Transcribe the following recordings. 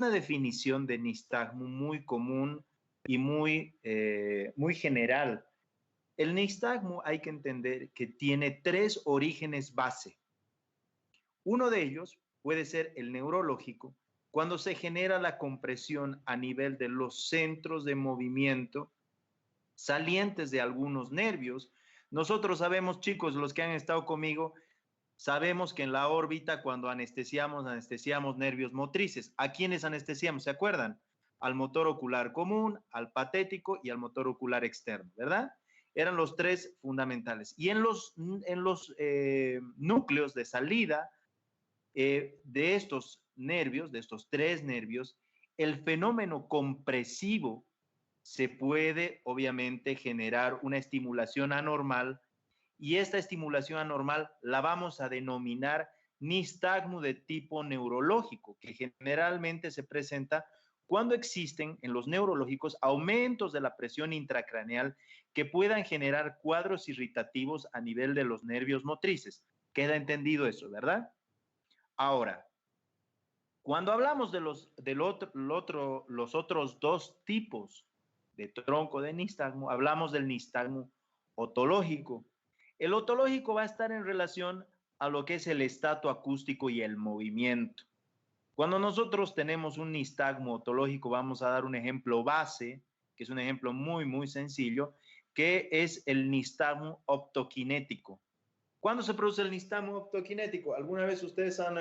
una definición de nistagmo muy común y muy general. El nistagmo hay que entender que tiene tres orígenes base. Uno de ellos puede ser el neurológico, cuando se genera la compresión a nivel de los centros de movimiento salientes de algunos nervios. Nosotros sabemos, chicos, los que han estado conmigo, sabemos que en la órbita, cuando anestesiamos nervios motrices. ¿A quiénes anestesiamos? ¿Se acuerdan? Al motor ocular común, al patético y al motor ocular externo, ¿verdad? Eran los tres fundamentales. Y en los núcleos de salida de estos nervios, de estos tres nervios, el fenómeno compresivo se puede, obviamente, generar una estimulación anormal, y esta estimulación anormal la vamos a denominar nistagmo de tipo neurológico, que generalmente se presenta cuando existen en los neurológicos aumentos de la presión intracraneal que puedan generar cuadros irritativos a nivel de los nervios motrices. ¿Queda entendido eso, verdad? Ahora, cuando hablamos de los otros dos tipos de tronco de nistagmo, hablamos del nistagmo otológico. El otológico va a estar en relación a lo que es el estato acústico y el movimiento. Cuando nosotros tenemos un nistagmo otológico, vamos a dar un ejemplo base, que es un ejemplo muy sencillo, que es el nistagmo optoquinético. ¿Cuándo se produce el nistagmo optoquinético? ¿Alguna vez ustedes han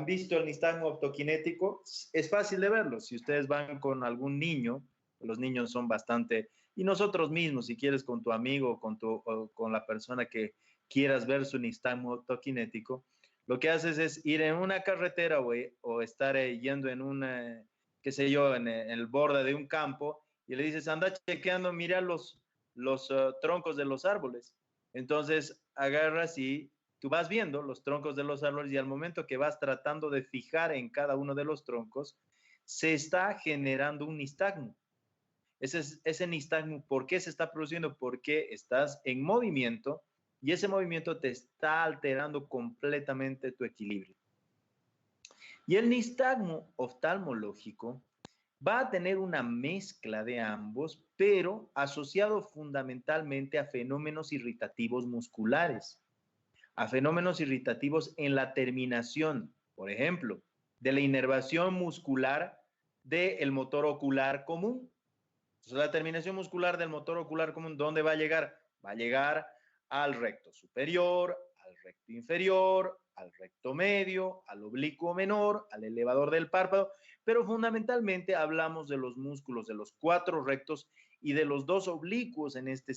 visto el nistagmo optoquinético? Es fácil de verlo. Si ustedes van con algún niño, los niños son bastante, y nosotros mismos, si quieres con tu amigo o con la persona que quieras ver su nistagmo optoquinético, lo que haces es ir en una carretera o estar yendo en una, qué sé yo, en el borde de un campo, y le dices, anda chequeando, mira los troncos de los árboles. Entonces agarras y tú vas viendo los troncos de los árboles, y al momento que vas tratando de fijar en cada uno de los troncos, se está generando un nistagmo. Ese nistagmo, ¿por qué se está produciendo? Porque estás en movimiento y ese movimiento te está alterando completamente tu equilibrio. Y el nistagmo oftalmológico va a tener una mezcla de ambos, pero asociado fundamentalmente a fenómenos irritativos musculares, a fenómenos irritativos en la terminación, por ejemplo, de la inervación muscular del motor ocular común. Entonces, la terminación muscular del motor ocular común, ¿dónde va a llegar? Va a llegar al recto superior, al recto inferior, al recto medio, al oblicuo menor, al elevador del párpado, pero fundamentalmente hablamos de los músculos de los cuatro rectos y de los dos oblicuos en este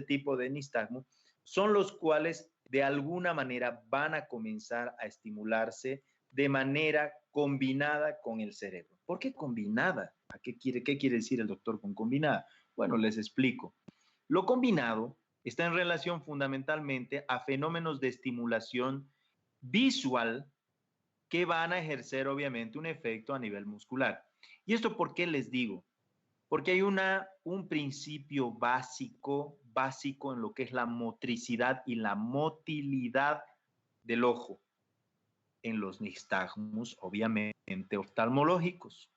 tipo de nistagmo, son los cuales de alguna manera van a comenzar a estimularse de manera combinada con el cerebro. ¿Por qué combinada? ¿Qué quiere decir el doctor con combinada? Bueno, les explico. Lo combinado está en relación fundamentalmente a fenómenos de estimulación visual que van a ejercer obviamente un efecto a nivel muscular. ¿Y esto por qué les digo? Porque hay un principio básico en lo que es la motricidad y la motilidad del ojo en los nistagmos, obviamente oftalmológicos.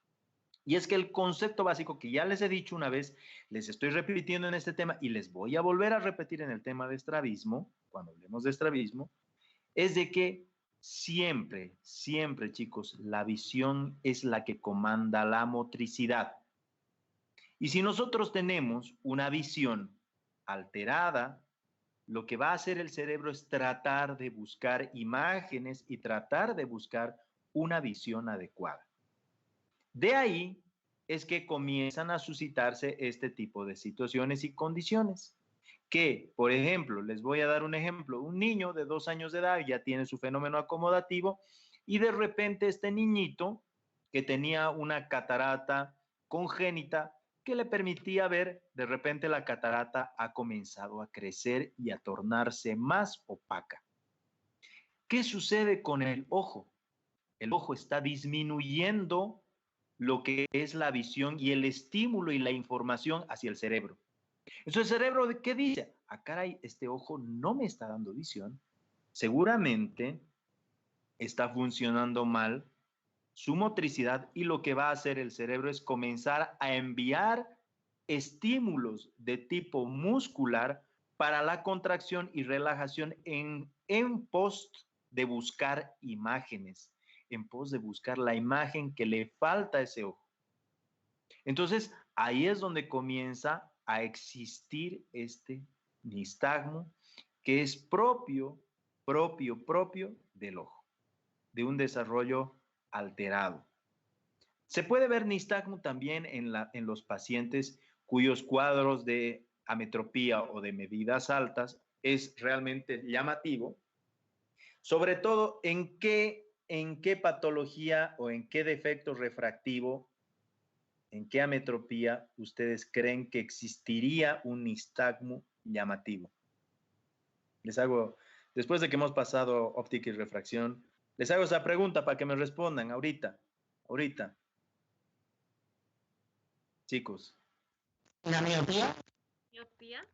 Y es que el concepto básico que ya les he dicho una vez, les estoy repitiendo en este tema y les voy a volver a repetir en el tema de estrabismo, cuando hablemos de estrabismo, es de que siempre, chicos, la visión es la que comanda la motricidad. Y si nosotros tenemos una visión alterada, lo que va a hacer el cerebro es tratar de buscar imágenes y tratar de buscar una visión adecuada. De ahí es que comienzan a suscitarse este tipo de situaciones y condiciones. Que, por ejemplo, les voy a dar un ejemplo, un niño de 2 años de edad ya tiene su fenómeno acomodativo y de repente este niñito que tenía una catarata congénita que le permitía ver, de repente la catarata ha comenzado a crecer y a tornarse más opaca. ¿Qué sucede con el ojo? El ojo está disminuyendo lo que es la visión y el estímulo y la información hacia el cerebro. Entonces, ¿el cerebro qué dice? Ah, caray, este ojo no me está dando visión. Seguramente está funcionando mal su motricidad y lo que va a hacer el cerebro es comenzar a enviar estímulos de tipo muscular para la contracción y relajación en pos de buscar imágenes, en pos de buscar la imagen que le falta a ese ojo. Entonces, ahí es donde comienza a existir este nistagmo que es propio del ojo, de un desarrollo alterado. Se puede ver nistagmo también en los pacientes cuyos cuadros de ametropía o de medidas altas es realmente llamativo, sobre todo en qué patología o en qué defecto refractivo, en qué ametropía ustedes creen que existiría un nistagmo llamativo. Les hago, después de que hemos pasado óptica y refracción, les hago esa pregunta para que me respondan ahorita, chicos. ¿La miopía? ¿Miopía?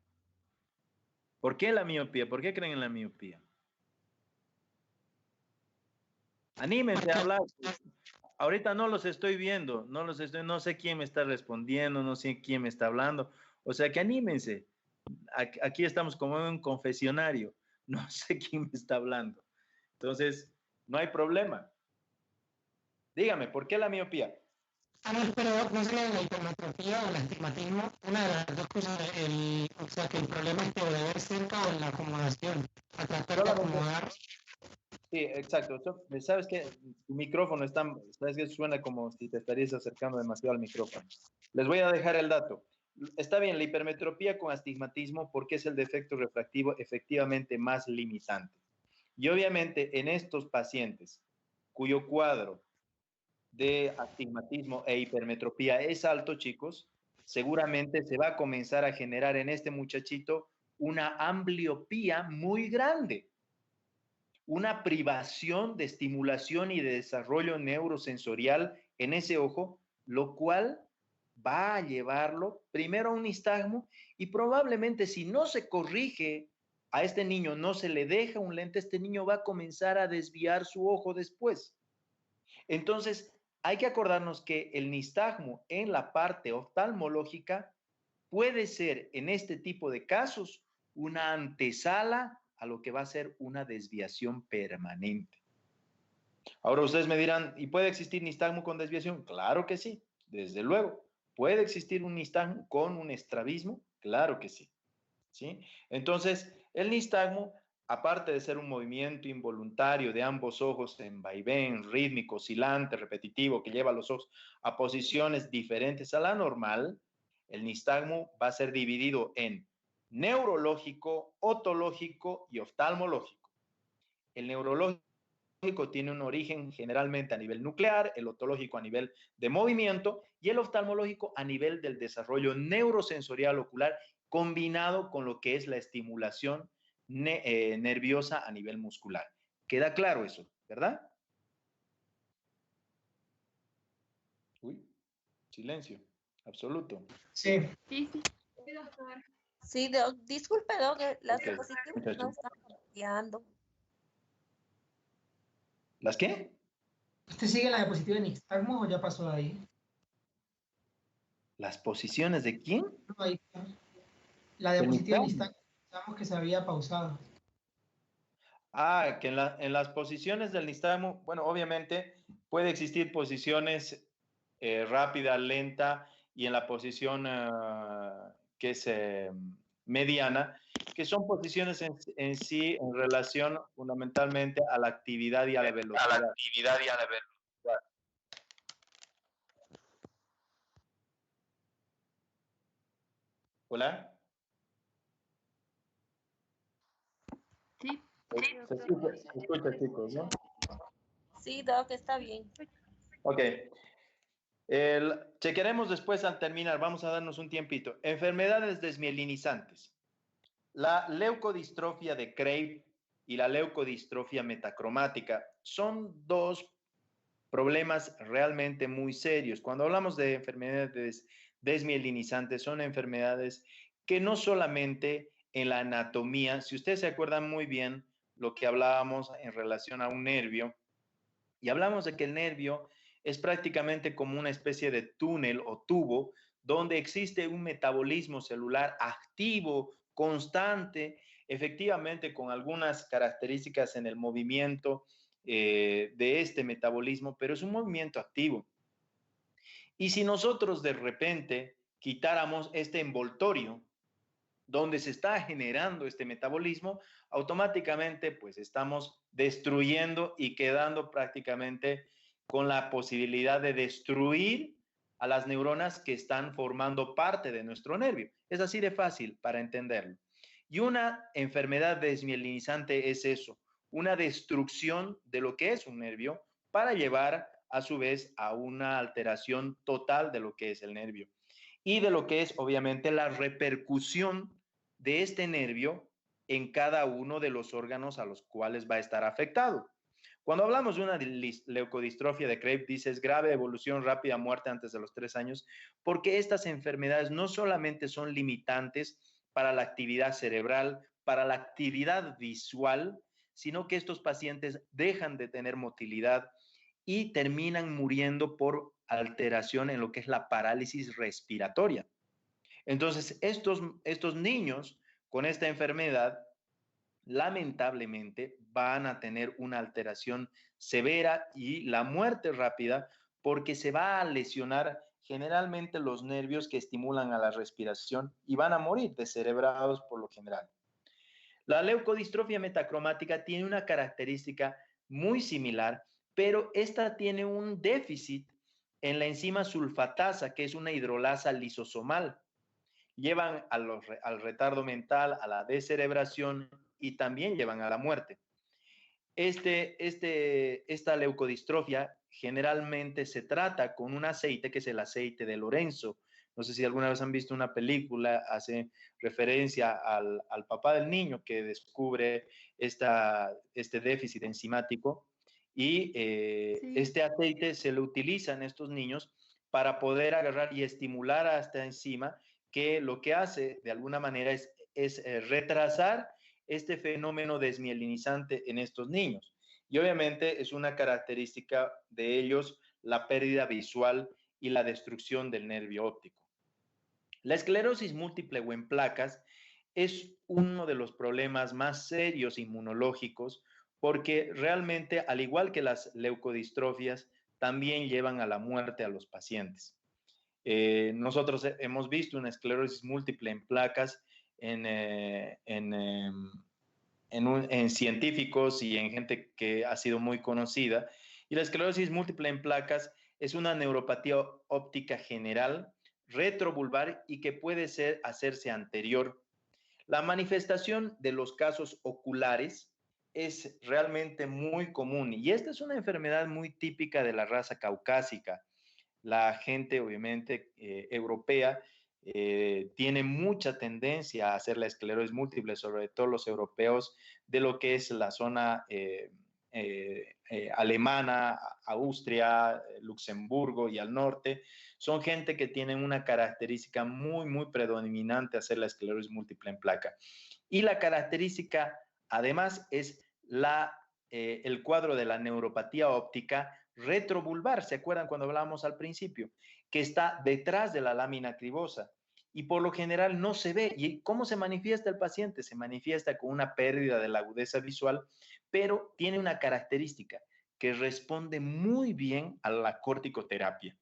¿Por qué la miopía? ¿Por qué creen en la miopía? Anímense a hablar. Ahorita no los estoy viendo, no sé quién me está respondiendo, no sé quién me está hablando. O sea que anímense. Aquí estamos como en un confesionario. No sé quién me está hablando. Entonces, no hay problema. Dígame, ¿por qué la miopía? No, pero no se la hipermetropía o el astigmatismo, una de las dos cosas, o sea, que el problema es o de ver cerca o en la acomodación, a tratar de acomodar. Sí, exacto. Sabes que tu micrófono sabes que suena como si te estarías acercando demasiado al micrófono. Les voy a dejar el dato. Está bien, la hipermetropía con astigmatismo porque es el defecto refractivo efectivamente más limitante. Y obviamente en estos pacientes cuyo cuadro de astigmatismo e hipermetropía es alto, chicos, seguramente se va a comenzar a generar en este muchachito una ambliopía muy grande, una privación de estimulación y de desarrollo neurosensorial en ese ojo, lo cual va a llevarlo primero a un nistagmo y probablemente si no se corrige a este niño, no se le deja un lente, este niño va a comenzar a desviar su ojo después. Entonces, hay que acordarnos que el nistagmo en la parte oftalmológica puede ser en este tipo de casos una antesala a lo que va a ser una desviación permanente. Ahora ustedes me dirán, ¿y puede existir nistagmo con desviación? Claro que sí, desde luego. ¿Puede existir un nistagmo con un estrabismo? Claro que sí. ¿Sí? Entonces, el nistagmo, aparte de ser un movimiento involuntario de ambos ojos en vaivén, rítmico, oscilante, repetitivo, que lleva a los ojos a posiciones diferentes a la normal, el nistagmo va a ser dividido en neurológico, otológico y oftalmológico. El neurológico tiene un origen generalmente a nivel nuclear, el otológico a nivel de movimiento y el oftalmológico a nivel del desarrollo neurosensorial ocular combinado con lo que es la estimulación nerviosa a nivel muscular. ¿Queda claro eso, verdad? Uy, silencio, absoluto. Sí. Sí, sí. Sí, doctor. Sí, Doc, disculpe, Doc, las Ok, diapositivas no muchachos. están cambiando. ¿Las qué? ¿Usted sigue la diapositiva de nistagmo o ya pasó de ahí? ¿Las posiciones de quién? No, ahí está. La diapositiva de nistagmo, pensamos que se había pausado. Ah, que en las posiciones del nistagmo, bueno, obviamente puede existir posiciones rápida, lenta y en la posición que es mediana, que son posiciones en sí en relación fundamentalmente a la actividad y a la velocidad. Hola. Sí. Se escucha, chicos, ¿no? Sí, Doc, está bien. Ok. Chequearemos después al terminar, vamos a darnos un tiempito. Enfermedades desmielinizantes. La leucodistrofia de Krabbe y la leucodistrofia metacromática son dos problemas realmente muy serios. Cuando hablamos de enfermedades desmielinizantes, son enfermedades que no solamente en la anatomía, si ustedes se acuerdan muy bien lo que hablábamos en relación a un nervio, Y hablamos de que el nervio es prácticamente como una especie de túnel o tubo donde existe un metabolismo celular activo, constante, efectivamente con algunas características en el movimiento de este metabolismo, pero es un movimiento activo. Y si nosotros de repente quitáramos este envoltorio donde se está generando este metabolismo, automáticamente pues estamos destruyendo y quedando prácticamente con la posibilidad de destruir a las neuronas que están formando parte de nuestro nervio. Es así de fácil para entenderlo. Y una enfermedad desmielinizante es eso, una destrucción de lo que es un nervio para llevar a su vez a una alteración total de lo que es el nervio y de lo que es obviamente la repercusión de este nervio en cada uno de los órganos a los cuales va a estar afectado. Cuando hablamos de una leucodistrofia de Krepke, dices grave, evolución rápida, muerte antes de los 3 años, porque estas enfermedades no solamente son limitantes para la actividad cerebral, para la actividad visual, sino que estos pacientes dejan de tener motilidad y terminan muriendo por alteración en lo que es la parálisis respiratoria. Entonces, estos niños con esta enfermedad lamentablemente van a tener una alteración severa y la muerte rápida porque se va a lesionar generalmente los nervios que estimulan a la respiración y van a morir descerebrados por lo general. La leucodistrofia metacromática tiene una característica muy similar, pero esta tiene un déficit en la enzima sulfatasa, que es una hidrolasa lisosomal. Llevan al retardo mental, a la descerebración y también llevan a la muerte. Esta leucodistrofia generalmente se trata con un aceite que es el aceite de Lorenzo. No sé si alguna vez han visto una película, hace referencia al papá del niño que descubre este déficit enzimático y Sí. este aceite se lo utiliza en estos niños para poder agarrar y estimular a esta enzima que lo que hace de alguna manera es retrasar este fenómeno desmielinizante en estos niños. Y obviamente es una característica de ellos la pérdida visual y la destrucción del nervio óptico. La esclerosis múltiple o en placas es uno de los problemas más serios inmunológicos porque realmente, al igual que las leucodistrofias, también llevan a la muerte a los pacientes. Nosotros hemos visto una esclerosis múltiple en placas en científicos y en gente que ha sido muy conocida. Y la esclerosis múltiple en placas es una neuropatía óptica general, retrovulvar y que puede hacerse anterior. La manifestación de los casos oculares es realmente muy común y esta es una enfermedad muy típica de la raza caucásica. La gente, obviamente, europea tiene mucha tendencia a hacer la esclerosis múltiple, sobre todo los europeos, de lo que es la zona alemana, Austria, Luxemburgo y al norte. Son gente que tienen una característica muy, muy predominante a hacer la esclerosis múltiple en placa. Y la característica, además, es el cuadro de la neuropatía óptica retrovulvar, ¿se acuerdan cuando hablábamos al principio? Que está detrás de la lámina cribosa y por lo general no se ve. ¿Y cómo se manifiesta el paciente? Se manifiesta con una pérdida de la agudeza visual, pero tiene una característica que responde muy bien a la corticoterapia.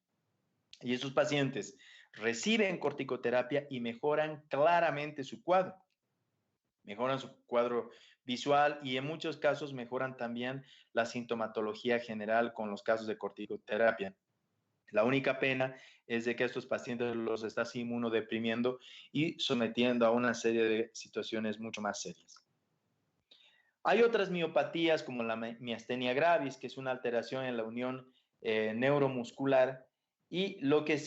Y esos pacientes reciben corticoterapia y mejoran claramente su cuadro. Mejoran su cuadro visual y en muchos casos mejoran también la sintomatología general con los casos de corticoterapia. La única pena es de que estos pacientes los estás inmunodeprimiendo y sometiendo a una serie de situaciones mucho más serias. Hay otras miopatías como la miastenia gravis, que es una alteración en la unión neuromuscular y lo que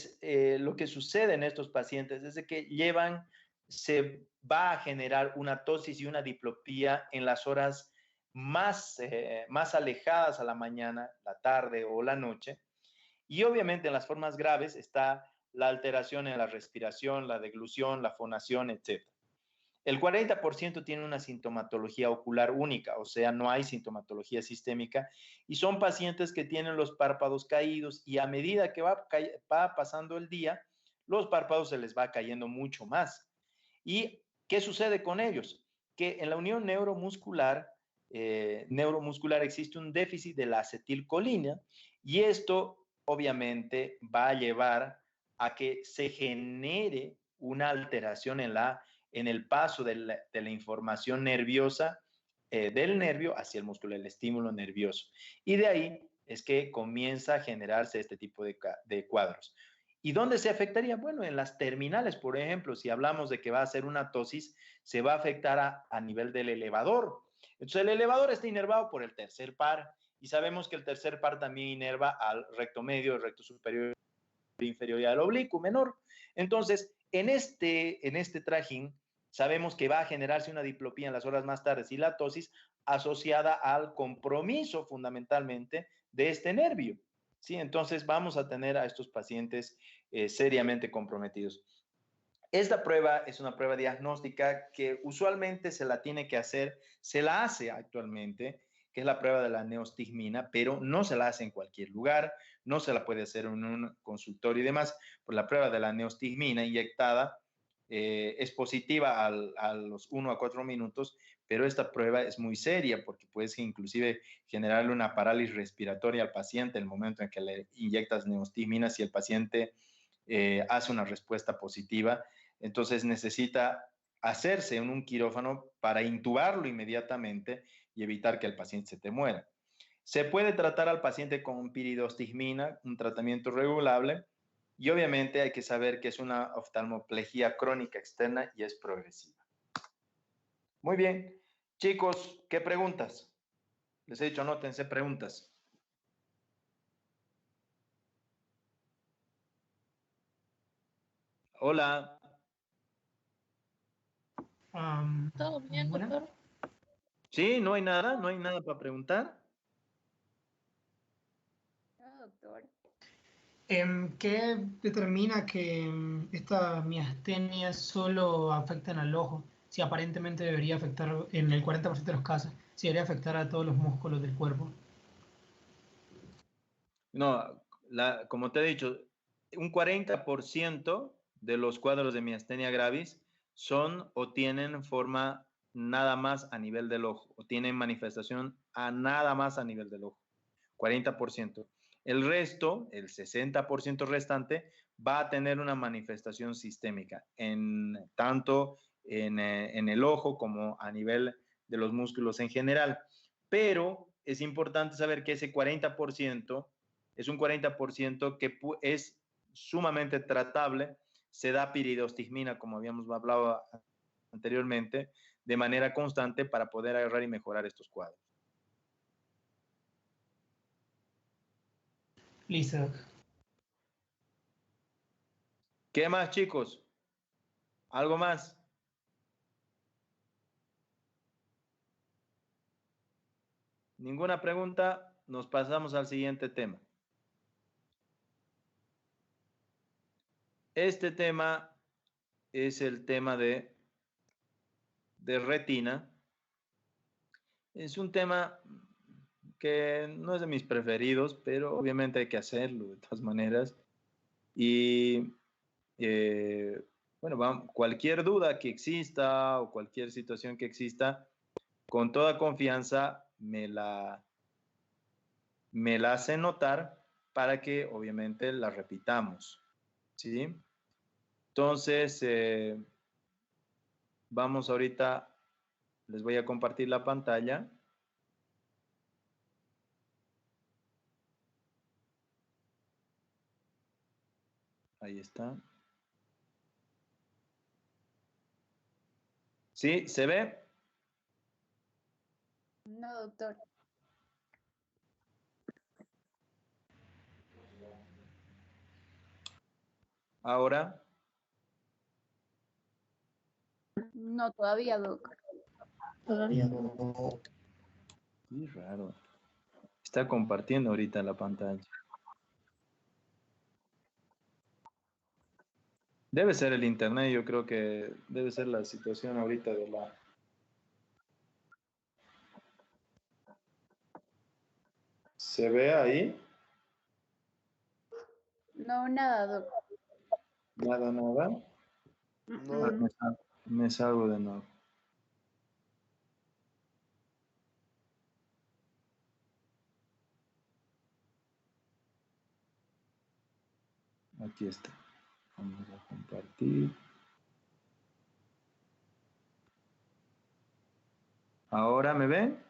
sucede en estos pacientes es de que se va a generar una tosis y una diplopía en las horas más alejadas a la mañana, la tarde o la noche. Y obviamente en las formas graves está la alteración en la respiración, la deglución, la fonación, etc. El 40% tiene una sintomatología ocular única, o sea, no hay sintomatología sistémica, y son pacientes que tienen los párpados caídos y a medida que va pasando el día, los párpados se les va cayendo mucho más. ¿Y qué sucede con ellos? Que en la unión neuromuscular existe un déficit de la acetilcolina y esto obviamente va a llevar a que se genere una alteración en el paso de la información nerviosa del nervio hacia el músculo, el estímulo nervioso. Y de ahí es que comienza a generarse este tipo de cuadros. ¿Y dónde se afectaría? Bueno, en las terminales, por ejemplo, si hablamos de que va a ser una tosis, se va a afectar a nivel del elevador. Entonces, el elevador está inervado por el tercer par y sabemos que el tercer par también inerva al recto medio, el recto superior inferior y al oblicuo menor. Entonces, en este trajín, sabemos que va a generarse una diplopía en las horas más tardes y la tosis asociada al compromiso fundamentalmente de este nervio. ¿Sí? Entonces, vamos a tener a estos pacientes seriamente comprometidos. Esta prueba es una prueba diagnóstica que usualmente se la tiene que hacer, se la hace actualmente, que es la prueba de la neostigmina, pero no se la hace en cualquier lugar, no se la puede hacer en un consultorio y demás, pues la prueba de la neostigmina inyectada es positiva a los 1 a 4 minutos, pero esta prueba es muy seria porque puedes inclusive generarle una parálisis respiratoria al paciente en el momento en que le inyectas neostigmina si el paciente hace una respuesta positiva. Entonces necesita hacerse en un quirófano para intubarlo inmediatamente y evitar que el paciente se te muera. Se puede tratar al paciente con piridostigmina, un tratamiento regulable, y obviamente hay que saber que es una oftalmoplegia crónica externa y es progresiva. Muy bien. Chicos, ¿qué preguntas? Les he dicho, anótense preguntas. Hola. ¿Todo bien, ¿Ninguna? doctor? Sí, no hay nada para preguntar. No, doctor. ¿Qué determina que esta miastenia solo afecta al ojo? Si aparentemente debería afectar, en el 40% de los casos, si debería afectar a todos los músculos del cuerpo. No, como te he dicho, un 40% de los cuadros de miastenia gravis son o tienen forma nada más a nivel del ojo, o tienen manifestación a nada más a nivel del ojo. 40%. El resto, el 60% restante, va a tener una manifestación sistémica, tanto en el ojo como a nivel de los músculos en general. Pero es importante saber que ese 40% es un 40% que es sumamente tratable, se da piridostigmina, como habíamos hablado anteriormente, de manera constante para poder agarrar y mejorar estos cuadros. Listo. ¿Qué más, chicos? ¿Algo más? ¿Ninguna pregunta? Nos pasamos al siguiente tema. Este tema es el tema de retina. Es un tema que no es de mis preferidos, pero obviamente hay que hacerlo de todas maneras. Y bueno, cualquier duda que exista o cualquier situación que exista, con toda confianza me la hace notar para que obviamente la repitamos, ¿sí? Entonces, vamos ahorita, les voy a compartir la pantalla. Ahí está. ¿Sí? ¿Se ve? No, doctor. Ahora. No, todavía, doc. Todavía no. Qué raro. Está compartiendo ahorita la pantalla. Debe ser el internet, yo creo que debe ser la situación ahorita de la... ¿Se ve ahí? No, nada, Doc. Nada, nada. Ah, No. me salgo de nuevo. Aquí está. Vamos a compartir. ¿Ahora me ven?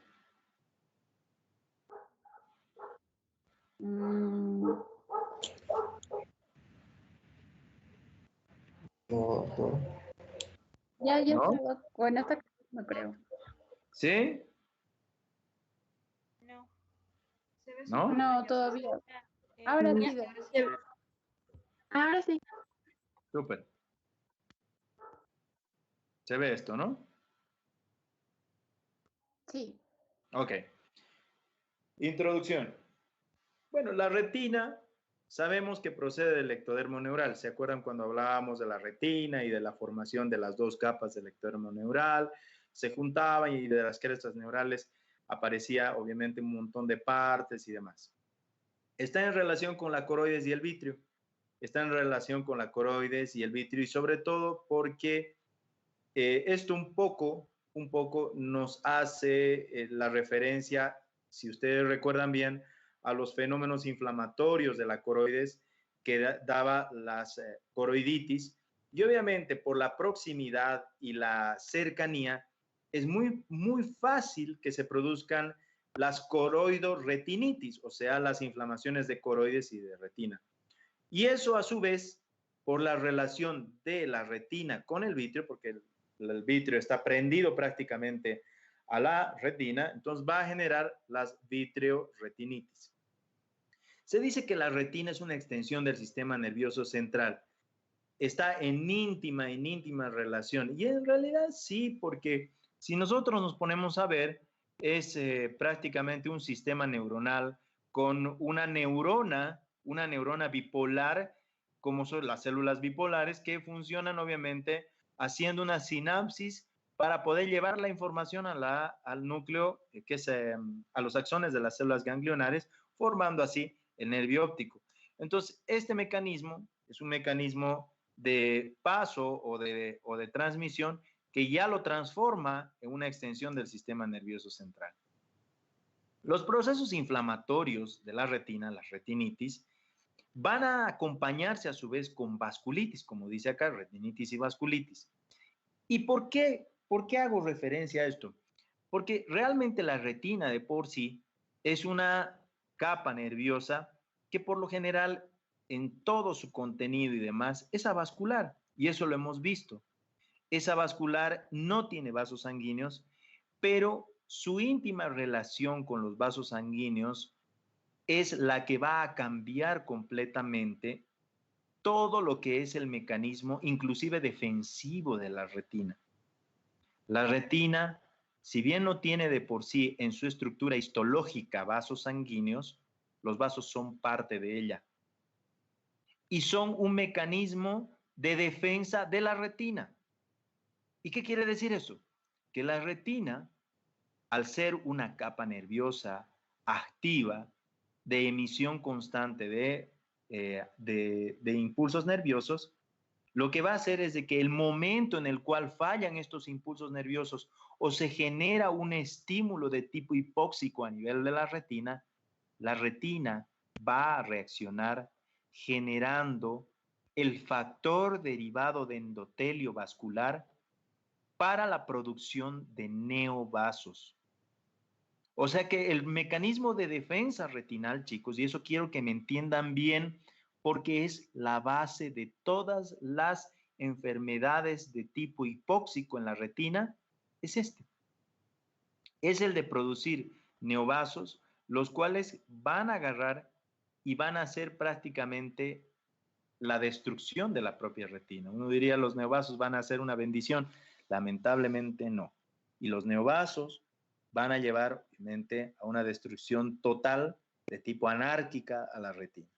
Mm, No, no. ya ¿No? está, Doc. Bueno, esta no creo. ¿Sí? No. Se ve ¿No? súper No, borroso. todavía. Eh, Ahora ya, sí, Doc. ahora sí. Ahora sí. Súper. Se ve esto, ¿no? Sí. Ok. Introducción. Bueno, la retina sabemos que procede del ectodermo neural. ¿Se acuerdan cuando hablábamos de la retina y de la formación de las dos capas del ectodermo neural? Se juntaban y de las crestas neurales aparecía obviamente un montón de partes y demás. Está en relación con la coroides y el vitrio. Está en relación con la coroides y el vitrio y sobre todo porque esto un poco nos hace la referencia, si ustedes recuerdan bien, a los fenómenos inflamatorios de la coroides que daba las coroiditis. Y obviamente por la proximidad y la cercanía, es muy fácil que se produzcan las coroidoretinitis, o sea, las inflamaciones de coroides y de retina. Y eso a su vez, por la relación de la retina con el vitrio, porque el vitrio está prendido prácticamente a la retina, entonces va a generar las vitreoretinitis. Se dice que la retina es una extensión del sistema nervioso central. Está en íntima relación. Y en realidad sí, porque si nosotros nos ponemos a ver, es prácticamente un sistema neuronal con una neurona bipolar, como son las células bipolares, que funcionan obviamente haciendo una sinapsis para poder llevar la información al núcleo, que es a los axones de las células ganglionares, formando así el nervio óptico. Entonces, este mecanismo es un mecanismo de paso o de transmisión que ya lo transforma en una extensión del sistema nervioso central. Los procesos inflamatorios de la retina, la retinitis, van a acompañarse a su vez con vasculitis, como dice acá, retinitis y vasculitis. ¿Y por qué? ¿Por qué hago referencia a esto? Porque realmente la retina de por sí es una capa nerviosa que por lo general en todo su contenido y demás es avascular, y eso lo hemos visto. Es avascular, no tiene vasos sanguíneos, pero su íntima relación con los vasos sanguíneos es la que va a cambiar completamente todo lo que es el mecanismo, inclusive defensivo de la retina. La retina, si bien no tiene de por sí en su estructura histológica vasos sanguíneos, los vasos son parte de ella y son un mecanismo de defensa de la retina. ¿Y qué quiere decir eso? Que la retina, al ser una capa nerviosa activa de emisión constante de impulsos nerviosos, lo que va a hacer es de que el momento en el cual fallan estos impulsos nerviosos o se genera un estímulo de tipo hipóxico a nivel de la retina va a reaccionar generando el factor derivado de endotelio vascular para la producción de neovasos. O sea que el mecanismo de defensa retinal, chicos, y eso quiero que me entiendan bien, porque es la base de todas las enfermedades de tipo hipóxico en la retina, es este. Es el de producir neovasos, los cuales van a agarrar y van a hacer prácticamente la destrucción de la propia retina. Uno diría los neovasos van a ser una bendición. Lamentablemente no. Y los neovasos van a llevar, obviamente, a una destrucción total de tipo anárquica a la retina.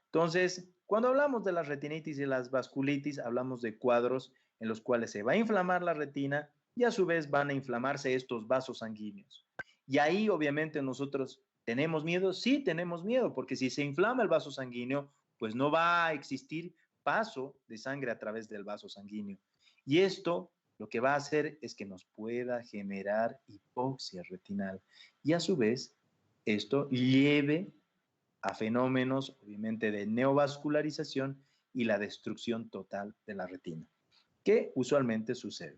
Entonces, Cuando hablamos de la retinitis y las vasculitis, hablamos de cuadros en los cuales se va a inflamar la retina y a su vez van a inflamarse estos vasos sanguíneos. Y ahí obviamente nosotros tenemos miedo, sí tenemos miedo, porque si se inflama el vaso sanguíneo, pues no va a existir paso de sangre a través del vaso sanguíneo. Y esto lo que va a hacer es que nos pueda generar hipoxia retinal y a su vez esto lleve a fenómenos, obviamente, de neovascularización y la destrucción total de la retina, que usualmente sucede.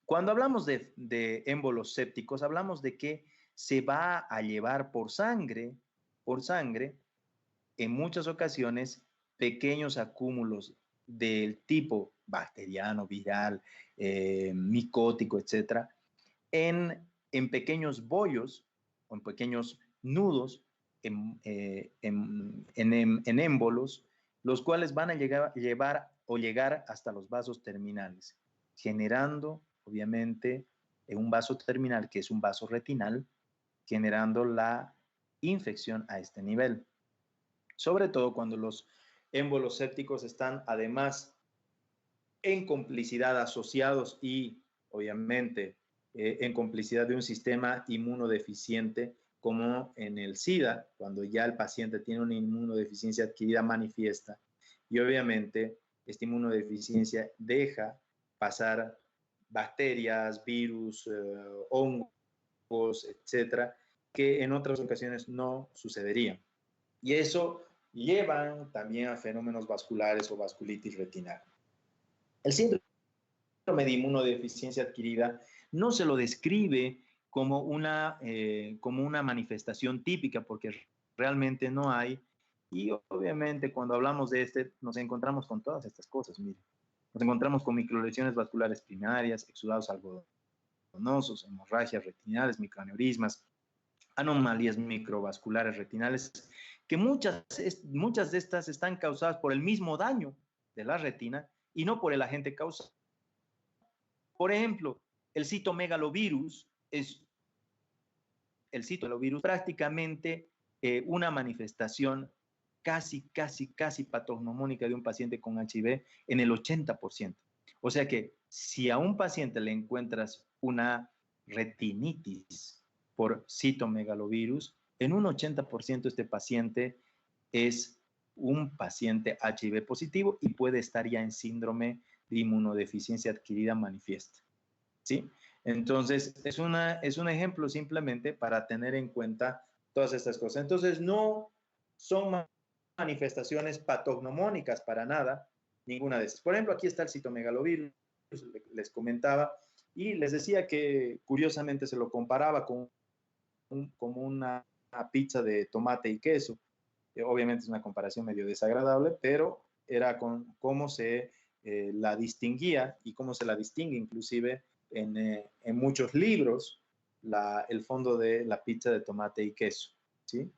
Cuando hablamos de émbolos sépticos, hablamos de que se va a llevar por sangre, en muchas ocasiones, pequeños acúmulos del tipo bacteriano, viral, micótico, etcétera, en pequeños bollos o en pequeños nudos en émbolos, los cuales van a llegar hasta los vasos terminales, generando, obviamente, un vaso terminal, que es un vaso retinal, generando la infección a este nivel. Sobre todo cuando los émbolos sépticos están, además, en complicidad asociados y, obviamente, en complicidad de un sistema inmunodeficiente, como en el SIDA, cuando ya el paciente tiene una inmunodeficiencia adquirida manifiesta, y obviamente esta inmunodeficiencia deja pasar bacterias, virus, hongos, etcétera, que en otras ocasiones no sucederían. Y eso lleva también a fenómenos vasculares o vasculitis retinal. El síndrome de inmunodeficiencia adquirida no se lo describe como una manifestación típica, porque realmente no hay. Y obviamente cuando hablamos de este, nos encontramos con todas estas cosas. Mire, nos encontramos con microlesiones vasculares primarias, exudados algodonosos, hemorragias retinales, microaneurismas, anomalías microvasculares retinales, que muchas de estas están causadas por el mismo daño de la retina y no por el agente causal. Por ejemplo, el citomegalovirus es prácticamente una manifestación casi patognomónica de un paciente con HIV en el 80%. O sea que si a un paciente le encuentras una retinitis por citomegalovirus, en un 80% este paciente es un paciente HIV positivo y puede estar ya en síndrome de inmunodeficiencia adquirida manifiesta, ¿sí? Entonces, es un ejemplo simplemente para tener en cuenta todas estas cosas. Entonces, no son manifestaciones patognomónicas para nada, ninguna de esas. Por ejemplo, aquí está el citomegalovirus, les comentaba, y les decía que curiosamente se lo comparaba con como una pizza de tomate y queso. Obviamente es una comparación medio desagradable, pero era con cómo se la distinguía y cómo se la distingue inclusive en muchos libros el fondo de la pizza de tomate y queso, ¿sí?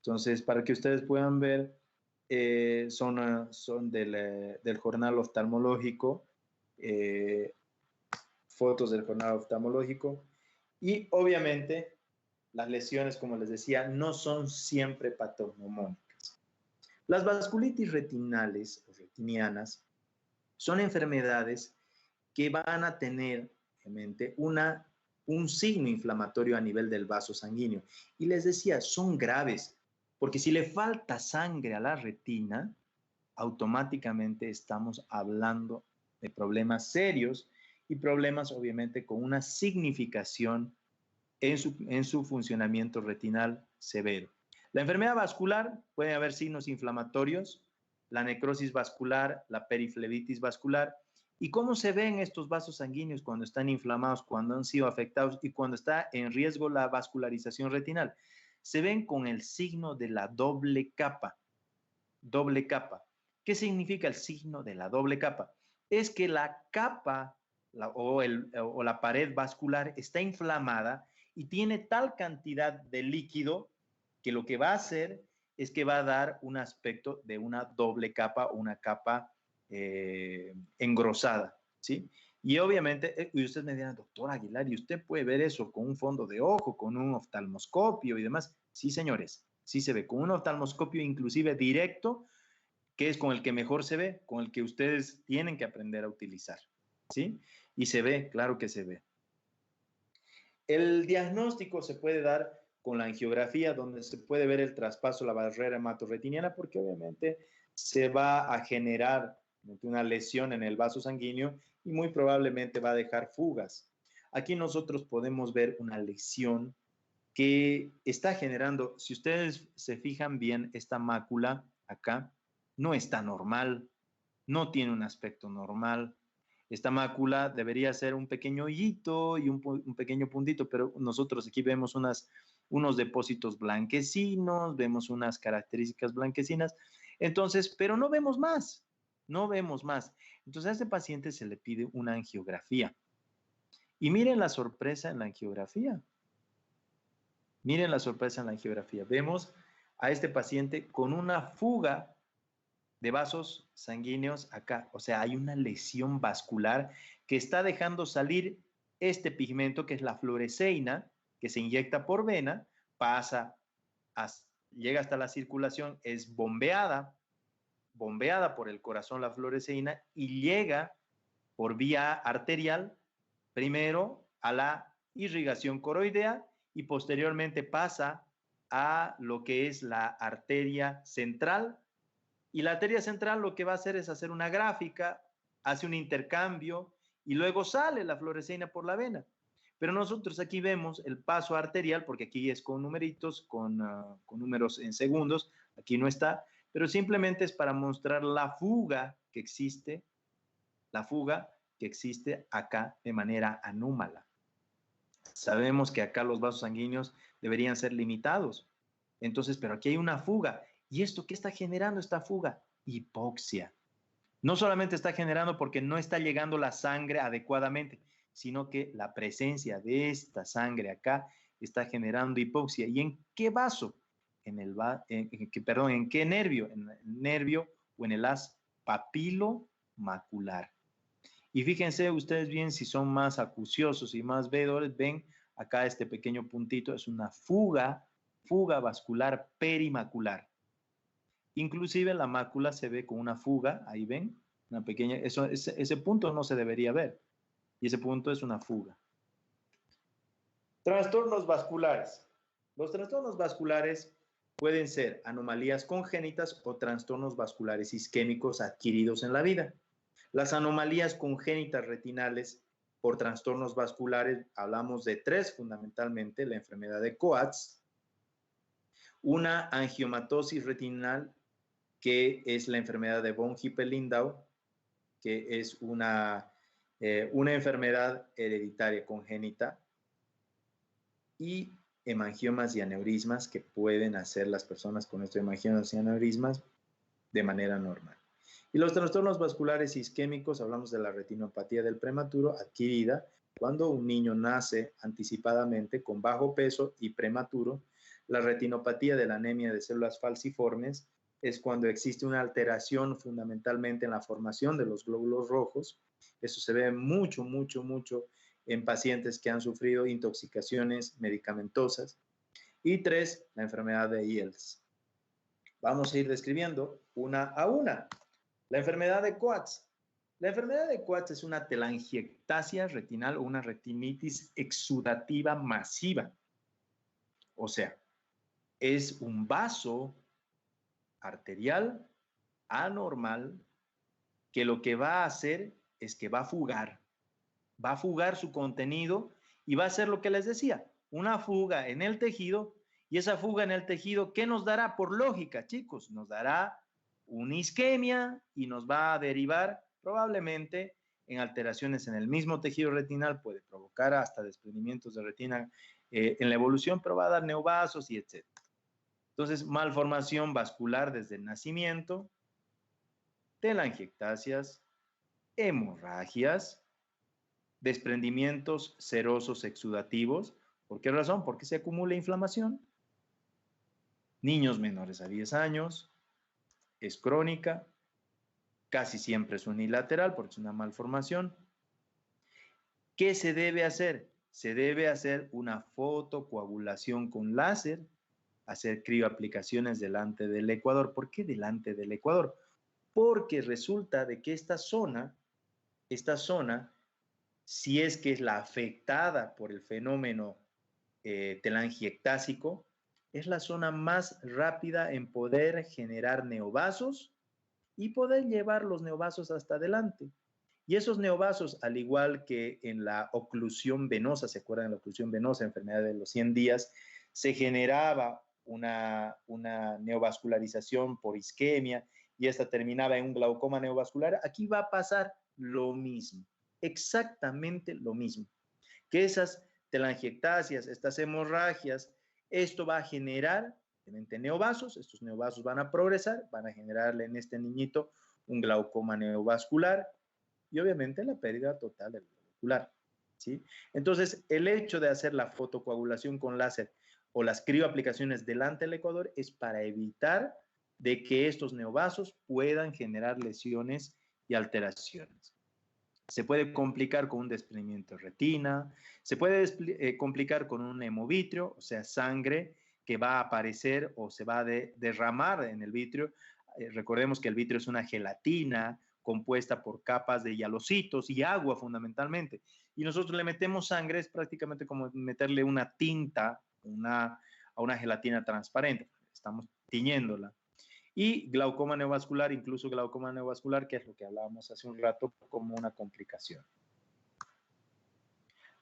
Entonces, para que ustedes puedan ver, son del jornal oftalmológico, fotos del jornal oftalmológico, y obviamente las lesiones, como les decía, no son siempre patognomónicas. Las vasculitis retinales o retinianas son enfermedades que van a tener en mente un signo inflamatorio a nivel del vaso sanguíneo. Y les decía, son graves, porque si le falta sangre a la retina, automáticamente estamos hablando de problemas serios y problemas obviamente con una significación en su funcionamiento retinal severo. La enfermedad vascular, puede haber signos inflamatorios, la necrosis vascular, la periflebitis vascular. ¿Y cómo se ven estos vasos sanguíneos cuando están inflamados, cuando han sido afectados y cuando está en riesgo la vascularización retinal? Se ven con el signo de la doble capa. Doble capa. ¿Qué significa el signo de la doble capa? Es que la capa o la pared vascular está inflamada y tiene tal cantidad de líquido que lo que va a hacer es que va a dar un aspecto de una doble capa o una capa engrosada, ¿sí? Y obviamente, y usted me dirá, doctor Aguilar, ¿y usted puede ver eso con un fondo de ojo, con un oftalmoscopio y demás? Sí, señores, sí se ve con un oftalmoscopio inclusive directo, que es con el que mejor se ve, con el que ustedes tienen que aprender a utilizar, ¿sí? Y se ve, claro que se ve. El diagnóstico se puede dar con la angiografía, donde se puede ver el traspaso de la barrera hematorretiniana, porque obviamente se va a generar una lesión en el vaso sanguíneo y muy probablemente va a dejar fugas. Aquí nosotros podemos ver una lesión que está generando, si ustedes se fijan bien, esta mácula acá no está normal, no tiene un aspecto normal. Esta mácula debería ser un pequeño hoyito y un pequeño puntito, pero nosotros aquí vemos unos depósitos blanquecinos, vemos unas características blanquecinas, entonces, pero no vemos más, no vemos más. Entonces a este paciente se le pide una angiografía. Y miren la sorpresa en la angiografía. Miren la sorpresa en la angiografía. Vemos a este paciente con una fuga de vasos sanguíneos acá. O sea, hay una lesión vascular que está dejando salir este pigmento que es la fluoresceína, que se inyecta por vena, llega hasta la circulación, es bombeada por el corazón la fluoresceína y llega por vía arterial primero a la irrigación coroidea y posteriormente pasa a lo que es la arteria central. Y la arteria central lo que va a hacer es hacer una gráfica, hace un intercambio y luego sale la fluoresceína por la vena. Pero nosotros aquí vemos el paso arterial, porque aquí es con numeritos, con números en segundos, aquí no está, pero simplemente es para mostrar la fuga que existe acá de manera anómala. Sabemos que acá los vasos sanguíneos deberían ser limitados. Entonces, pero aquí hay una fuga. ¿Y esto qué está generando esta fuga? Hipoxia. No solamente está generando porque no está llegando la sangre adecuadamente, sino que la presencia de esta sangre acá está generando hipoxia. ¿Y en qué vaso? ¿En qué nervio? En el nervio o en el haz papilomacular. Y fíjense ustedes bien, si son más acuciosos y más veedores, ven acá este pequeño puntito, es una fuga vascular perimacular. Inclusive la mácula se ve con una fuga, ahí ven, una pequeña, ese punto no se debería ver, y ese punto es una fuga. Trastornos vasculares. Los trastornos vasculares pueden ser anomalías congénitas o trastornos vasculares isquémicos adquiridos en la vida. Las anomalías congénitas retinales por trastornos vasculares, hablamos de 3 fundamentalmente, la enfermedad de Coats, una angiomatosis retinal, que es la enfermedad de von Hippel-Lindau, que es una enfermedad hereditaria congénita, y hemangiomas y aneurismas que pueden hacer las personas con estos hemangiomas y aneurismas de manera normal. Y los trastornos vasculares isquémicos, hablamos de la retinopatía del prematuro adquirida cuando un niño nace anticipadamente con bajo peso y prematuro. La retinopatía de la anemia de células falciformes es cuando existe una alteración fundamentalmente en la formación de los glóbulos rojos. Eso se ve mucho en pacientes que han sufrido intoxicaciones medicamentosas. Y 3, la enfermedad de IELTS. Vamos a ir describiendo una a una. La enfermedad de Coats. La enfermedad de Coats es una telangiectasia retinal o una retinitis exudativa masiva. O sea, es un vaso arterial anormal que lo que va a hacer es que va a fugar su contenido y va a hacer lo que les decía, una fuga en el tejido, y esa fuga en el tejido, ¿qué nos dará? Por lógica, chicos, nos dará una isquemia y nos va a derivar probablemente en alteraciones en el mismo tejido retinal, puede provocar hasta desprendimientos de retina en la evolución, pero va a dar neovasos y etc. Entonces, malformación vascular desde el nacimiento, telangiectasias, hemorragias, desprendimientos serosos exudativos. ¿Por qué razón? Porque se acumula inflamación. Niños menores a 10 años, es crónica, casi siempre es unilateral porque es una malformación. ¿Qué se debe hacer? Se debe hacer una fotocoagulación con láser, hacer crioaplicaciones delante del ecuador. ¿Por qué delante del ecuador? porque resulta de que esta zona, si es que es la afectada por el fenómeno telangiectásico, es la zona más rápida en poder generar neovasos y poder llevar los neovasos hasta adelante. Y esos neovasos, al igual que en la oclusión venosa, ¿se acuerdan de la oclusión venosa, enfermedad de los 100 días? Se generaba una neovascularización por isquemia y esta terminaba en un glaucoma neovascular. Aquí va a pasar lo mismo, exactamente lo mismo, que esas telangiectasias, estas hemorragias, esto va a generar neovasos, estos neovasos van a progresar, van a generarle en este niñito un glaucoma neovascular y obviamente la pérdida total del globo ocular, ¿sí? Entonces, el hecho de hacer la fotocoagulación con láser o las crioaplicaciones delante del ecuador es para evitar de que estos neovasos puedan generar lesiones y alteraciones. Se puede complicar con un desprendimiento de retina, se puede complicar con un hemovitrio, o sea, sangre que va a aparecer o se va a derramar en el vitrio. Recordemos que el vitrio es una gelatina compuesta por capas de hialocitos y agua fundamentalmente. Y nosotros le metemos sangre, es prácticamente como meterle una tinta a una gelatina transparente. Estamos tiñéndola. Y glaucoma neovascular, incluso glaucoma neovascular, que es lo que hablábamos hace un rato, como una complicación.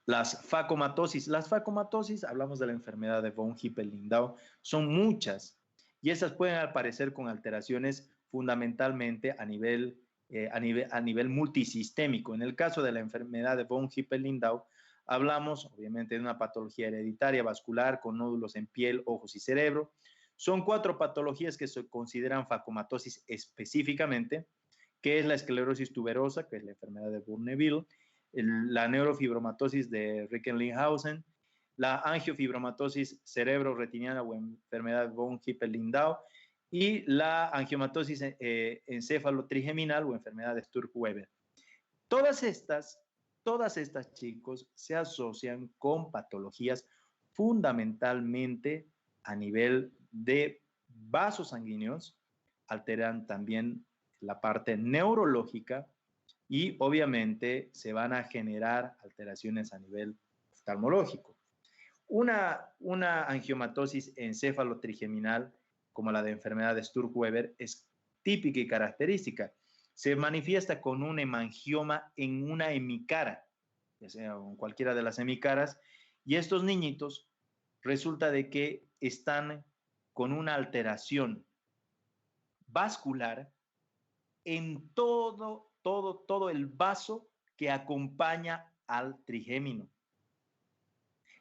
Las facomatosis. Las facomatosis, hablamos de la enfermedad de von Hippel-Lindau, son muchas y esas pueden aparecer con alteraciones fundamentalmente a nivel multisistémico. En el caso de la enfermedad de von Hippel-Lindau, hablamos obviamente de una patología hereditaria vascular con nódulos en piel, ojos y cerebro. Son 4 patologías que se consideran facomatosis específicamente, que es la esclerosis tuberosa, que es la enfermedad de Bourneville, la neurofibromatosis de Ricken-Linhausen, la angiofibromatosis cerebro-retiniana o enfermedad von Hippel-Lindau y la angiomatosis encéfalo-trigeminal o enfermedad de Sturge-Weber. Todas estas, chicos, se asocian con patologías fundamentalmente a nivel de vasos sanguíneos, alteran también la parte neurológica y obviamente se van a generar alteraciones a nivel oftalmológico. Una angiomatosis encéfalo-trigeminal, como la de enfermedad de Sturge-Weber, es típica y característica. Se manifiesta con un hemangioma en una hemicara, ya sea en cualquiera de las hemicaras, y estos niñitos resulta de que están con una alteración vascular en todo el vaso que acompaña al trigémino.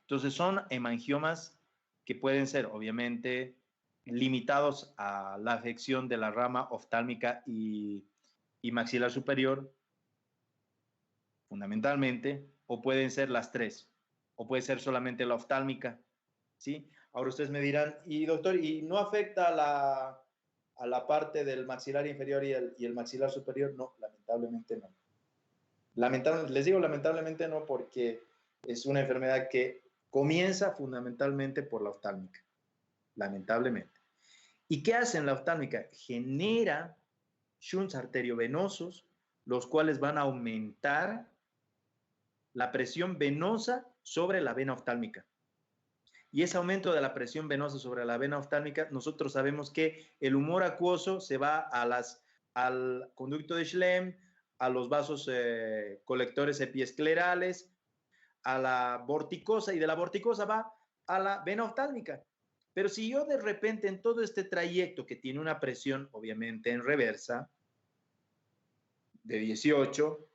Entonces son hemangiomas que pueden ser obviamente limitados a la afección de la rama oftálmica y maxilar superior, fundamentalmente, o pueden ser las 3, o puede ser solamente la oftálmica, ¿sí? Ahora ustedes me dirán, y doctor, ¿y no afecta a la parte del maxilar inferior y el maxilar superior? No, lamentablemente no. Les digo lamentablemente no porque es una enfermedad que comienza fundamentalmente por la oftálmica, lamentablemente. ¿Y qué hace en la oftálmica? Genera shunts arteriovenosos, los cuales van a aumentar la presión venosa sobre la vena oftálmica. Y ese aumento de la presión venosa sobre la vena oftálmica, nosotros sabemos que el humor acuoso se va al conducto de Schlemm, a los vasos colectores epiesclerales, a la vorticosa, y de la vorticosa va a la vena oftálmica. Pero si yo de repente en todo este trayecto que tiene una presión, obviamente en reversa, de 18,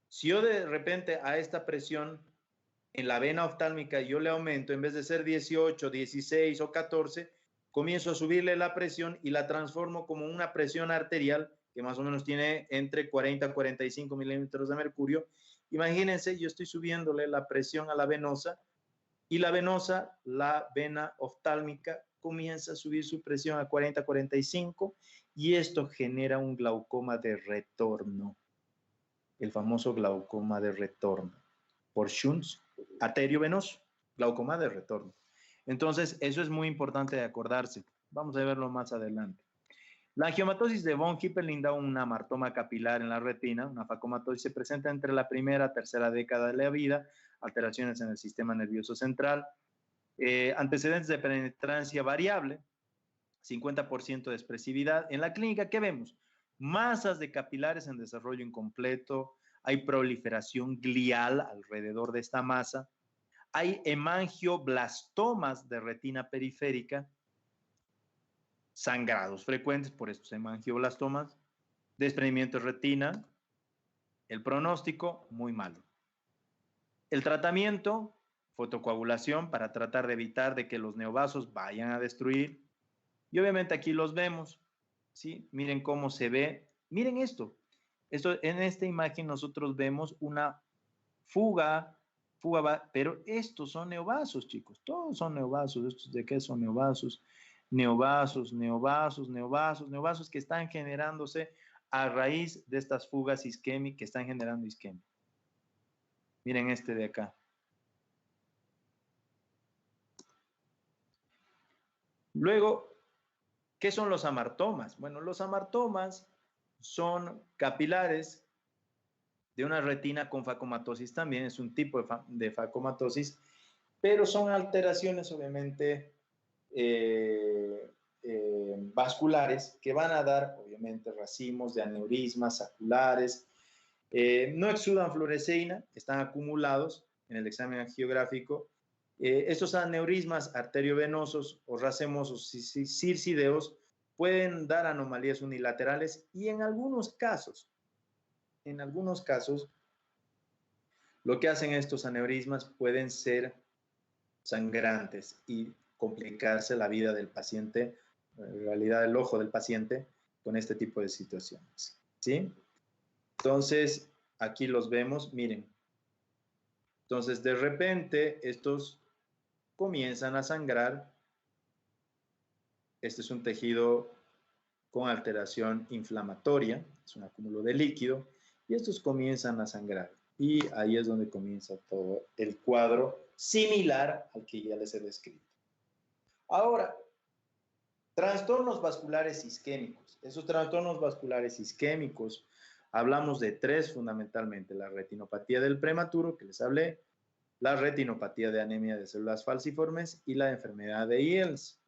si yo de repente a esta presión en la vena oftálmica yo le aumento, en vez de ser 18, 16 o 14, comienzo a subirle la presión y la transformo como una presión arterial que más o menos tiene entre 40 a 45 milímetros de mercurio. Imagínense, yo estoy subiéndole la presión a la venosa y la venosa, la vena oftálmica, comienza a subir su presión a 40 a 45 y esto genera un glaucoma de retorno, el famoso glaucoma de retorno por shunts arteriovenoso, glaucoma de retorno. Entonces, eso es muy importante de acordarse. Vamos a verlo más adelante. La angiomatosis de von Hippelin da un amartoma capilar en la retina. Una facomatosis se presenta entre la primera y tercera década de la vida, alteraciones en el sistema nervioso central, antecedentes de penetrancia variable, 50% de expresividad. En la clínica, ¿qué vemos? Masas de capilares en desarrollo incompleto, hay proliferación glial alrededor de esta masa, hay hemangioblastomas de retina periférica, sangrados frecuentes por estos hemangioblastomas, desprendimiento de retina, el pronóstico muy malo. El tratamiento, fotocoagulación para tratar de evitar de que los neovasos vayan a destruir. Y obviamente aquí los vemos, ¿sí? Miren cómo se ve. Miren esto. En esta imagen nosotros vemos una fuga, pero estos son neovasos, chicos. Todos son neovasos. ¿Estos de qué son neovasos? Neovasos que están generándose a raíz de estas fugas isquémicas que están generando isquemia. Miren este de acá. Luego, ¿qué son los amartomas? Bueno, los amartomas son capilares de una retina con facomatosis también, es un tipo de facomatosis, pero son alteraciones obviamente vasculares que van a dar obviamente racimos de aneurismas saculares. No exudan fluoresceína, están acumulados en el examen angiográfico. Estos aneurismas arteriovenosos o racemosos circideos pueden dar anomalías unilaterales y en algunos casos, lo que hacen estos aneurismas pueden ser sangrantes y complicarse la vida del paciente, en realidad el ojo del paciente, con este tipo de situaciones, ¿sí? Entonces, aquí los vemos, miren. Entonces, de repente, estos comienzan a sangrar. Este es un tejido con alteración inflamatoria, es un acúmulo de líquido, y estos comienzan a sangrar. Y ahí es donde comienza todo el cuadro similar al que ya les he descrito. Ahora, trastornos vasculares isquémicos. Esos trastornos vasculares isquémicos, hablamos de tres fundamentalmente: la retinopatía del prematuro, que les hablé, la retinopatía de anemia de células falciformes y la enfermedad de IELS.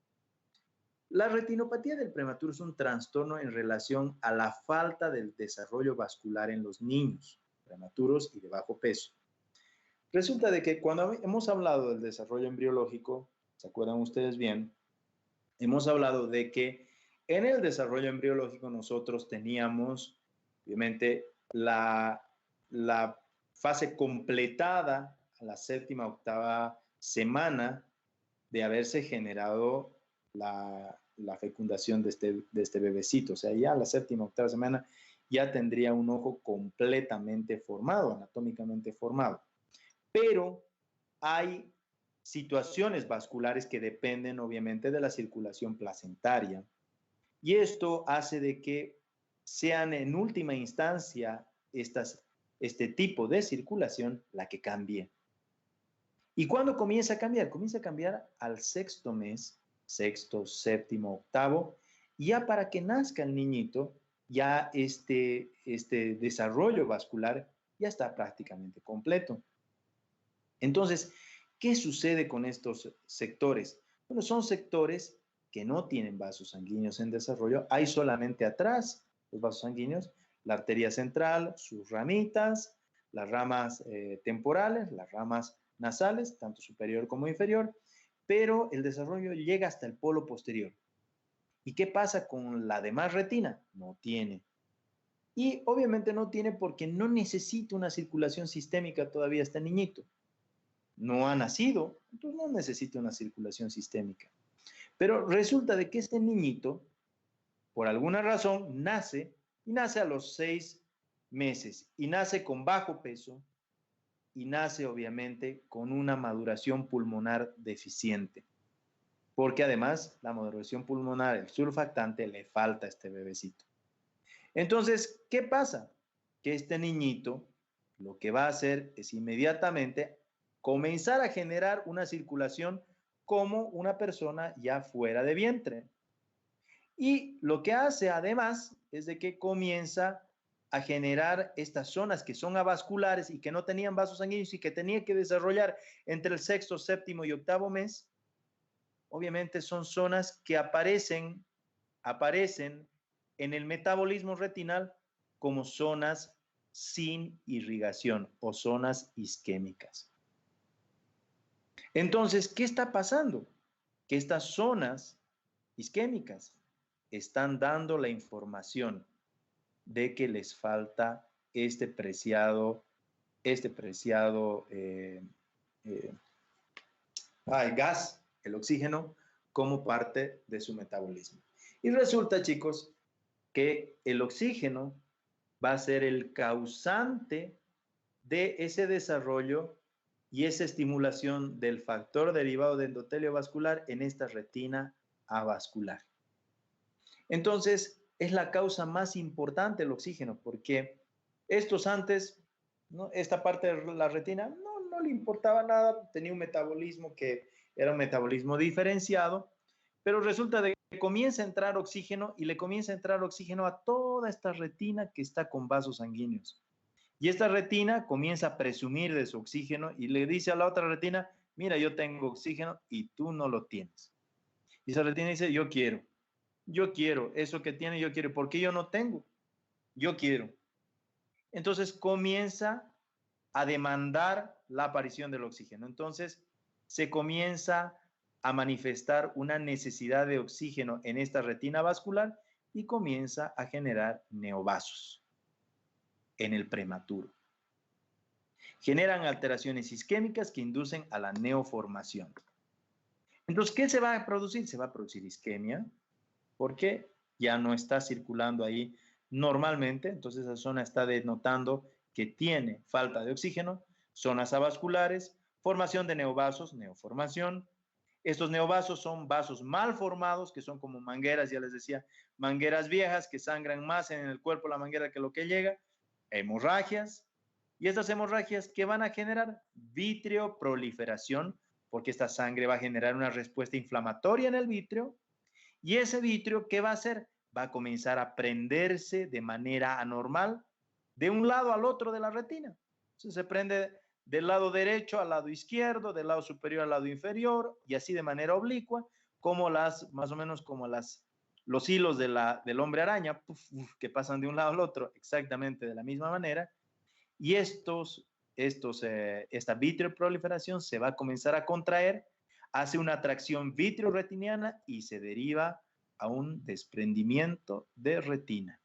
La retinopatía del prematuro es un trastorno en relación a la falta del desarrollo vascular en los niños prematuros y de bajo peso. Resulta de que cuando hemos hablado del desarrollo embriológico, ¿se acuerdan ustedes bien? Hemos hablado de que en el desarrollo embriológico nosotros teníamos, obviamente, la fase completada a la séptima, octava semana de haberse generado la fecundación de este bebecito. O sea, ya a la séptima, octava semana ya tendría un ojo completamente formado, anatómicamente formado. Pero hay situaciones vasculares que dependen obviamente de la circulación placentaria. Y esto hace de que sean en última instancia este tipo de circulación la que cambie. ¿Y cuándo comienza a cambiar? Comienza a cambiar al sexto mes, sexto, séptimo, octavo, y ya para que nazca el niñito, ya este desarrollo vascular ya está prácticamente completo. Entonces, ¿qué sucede con estos sectores? Bueno, son sectores que no tienen vasos sanguíneos en desarrollo, hay solamente atrás los vasos sanguíneos, la arteria central, sus ramitas, las ramas temporales, las ramas nasales, tanto superior como inferior, pero el desarrollo llega hasta el polo posterior. ¿Y qué pasa con la demás retina? No tiene. Y obviamente no tiene porque no necesita una circulación sistémica todavía este niñito. No ha nacido, entonces no necesita una circulación sistémica. Pero resulta de que este niñito, por alguna razón, nace a los 6 meses y nace con bajo peso y nace obviamente con una maduración pulmonar deficiente. Porque además la maduración pulmonar, el surfactante, le falta a este bebecito. Entonces, ¿qué pasa? Que este niñito lo que va a hacer es inmediatamente comenzar a generar una circulación como una persona ya fuera de vientre. Y lo que hace además es de que comienza a generar estas zonas que son avasculares y que no tenían vasos sanguíneos y que tenía que desarrollar entre el sexto, séptimo y octavo mes. Obviamente son zonas que aparecen en el metabolismo retinal como zonas sin irrigación o zonas isquémicas. Entonces, ¿qué está pasando? Que estas zonas isquémicas están dando la información de que les falta este preciado gas, el oxígeno, como parte de su metabolismo. Y resulta, chicos, que el oxígeno va a ser el causante de ese desarrollo y esa estimulación del factor derivado de endotelio vascular en esta retina avascular. Entonces, es la causa más importante el oxígeno, porque estos antes, ¿no? Esta parte de la retina no le importaba nada, tenía un metabolismo que era un metabolismo diferenciado, pero resulta de que comienza a entrar oxígeno y le comienza a entrar oxígeno a toda esta retina que está con vasos sanguíneos. Y esta retina comienza a presumir de su oxígeno y le dice a la otra retina, mira, yo tengo oxígeno y tú no lo tienes. Y esa retina dice, yo quiero, eso que tiene yo quiero, ¿por qué yo no tengo? Yo quiero. Entonces comienza a demandar la aparición del oxígeno. Entonces se comienza a manifestar una necesidad de oxígeno en esta retina vascular y comienza a generar neovasos en el prematuro. Generan alteraciones isquémicas que inducen a la neoformación. Entonces, ¿qué se va a producir? Se va a producir isquemia, porque ya no está circulando ahí normalmente, entonces esa zona está denotando que tiene falta de oxígeno, zonas avasculares, formación de neovasos, neoformación. Estos neovasos son vasos mal formados, que son como mangueras, ya les decía, mangueras viejas que sangran más en el cuerpo la manguera que lo que llega, hemorragias, y estas hemorragias que van a generar vitreoproliferación, porque esta sangre va a generar una respuesta inflamatoria en el vítreo, y ese vítreo, ¿qué va a hacer? Va a comenzar a prenderse de manera anormal de un lado al otro de la retina. Entonces se prende del lado derecho al lado izquierdo, del lado superior al lado inferior, y así de manera oblicua, como más o menos como los hilos del hombre araña, que pasan de un lado al otro exactamente de la misma manera. Y esta vitreoproliferación se va a comenzar a contraer, hace una atracción vitreoretiniana y se deriva a un desprendimiento de retina.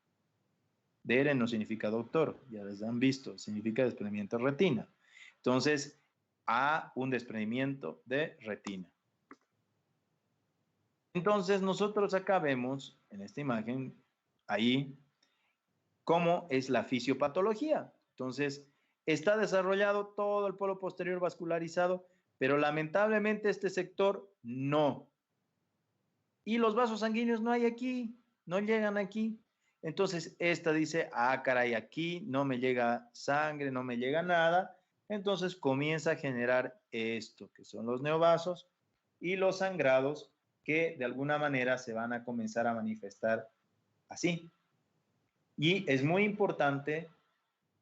Dere no significa doctor, ya les han visto, significa desprendimiento de retina. Entonces, a un desprendimiento de retina. Entonces, nosotros acá vemos en esta imagen, ahí, cómo es la fisiopatología. Entonces, está desarrollado todo el polo posterior vascularizado, pero lamentablemente este sector no. Y los vasos sanguíneos no hay aquí, no llegan aquí. Entonces, esta dice, ah, caray, aquí no me llega sangre, no me llega nada. Entonces, comienza a generar esto, que son los neovasos y los sangrados, que de alguna manera se van a comenzar a manifestar así. Y es muy importante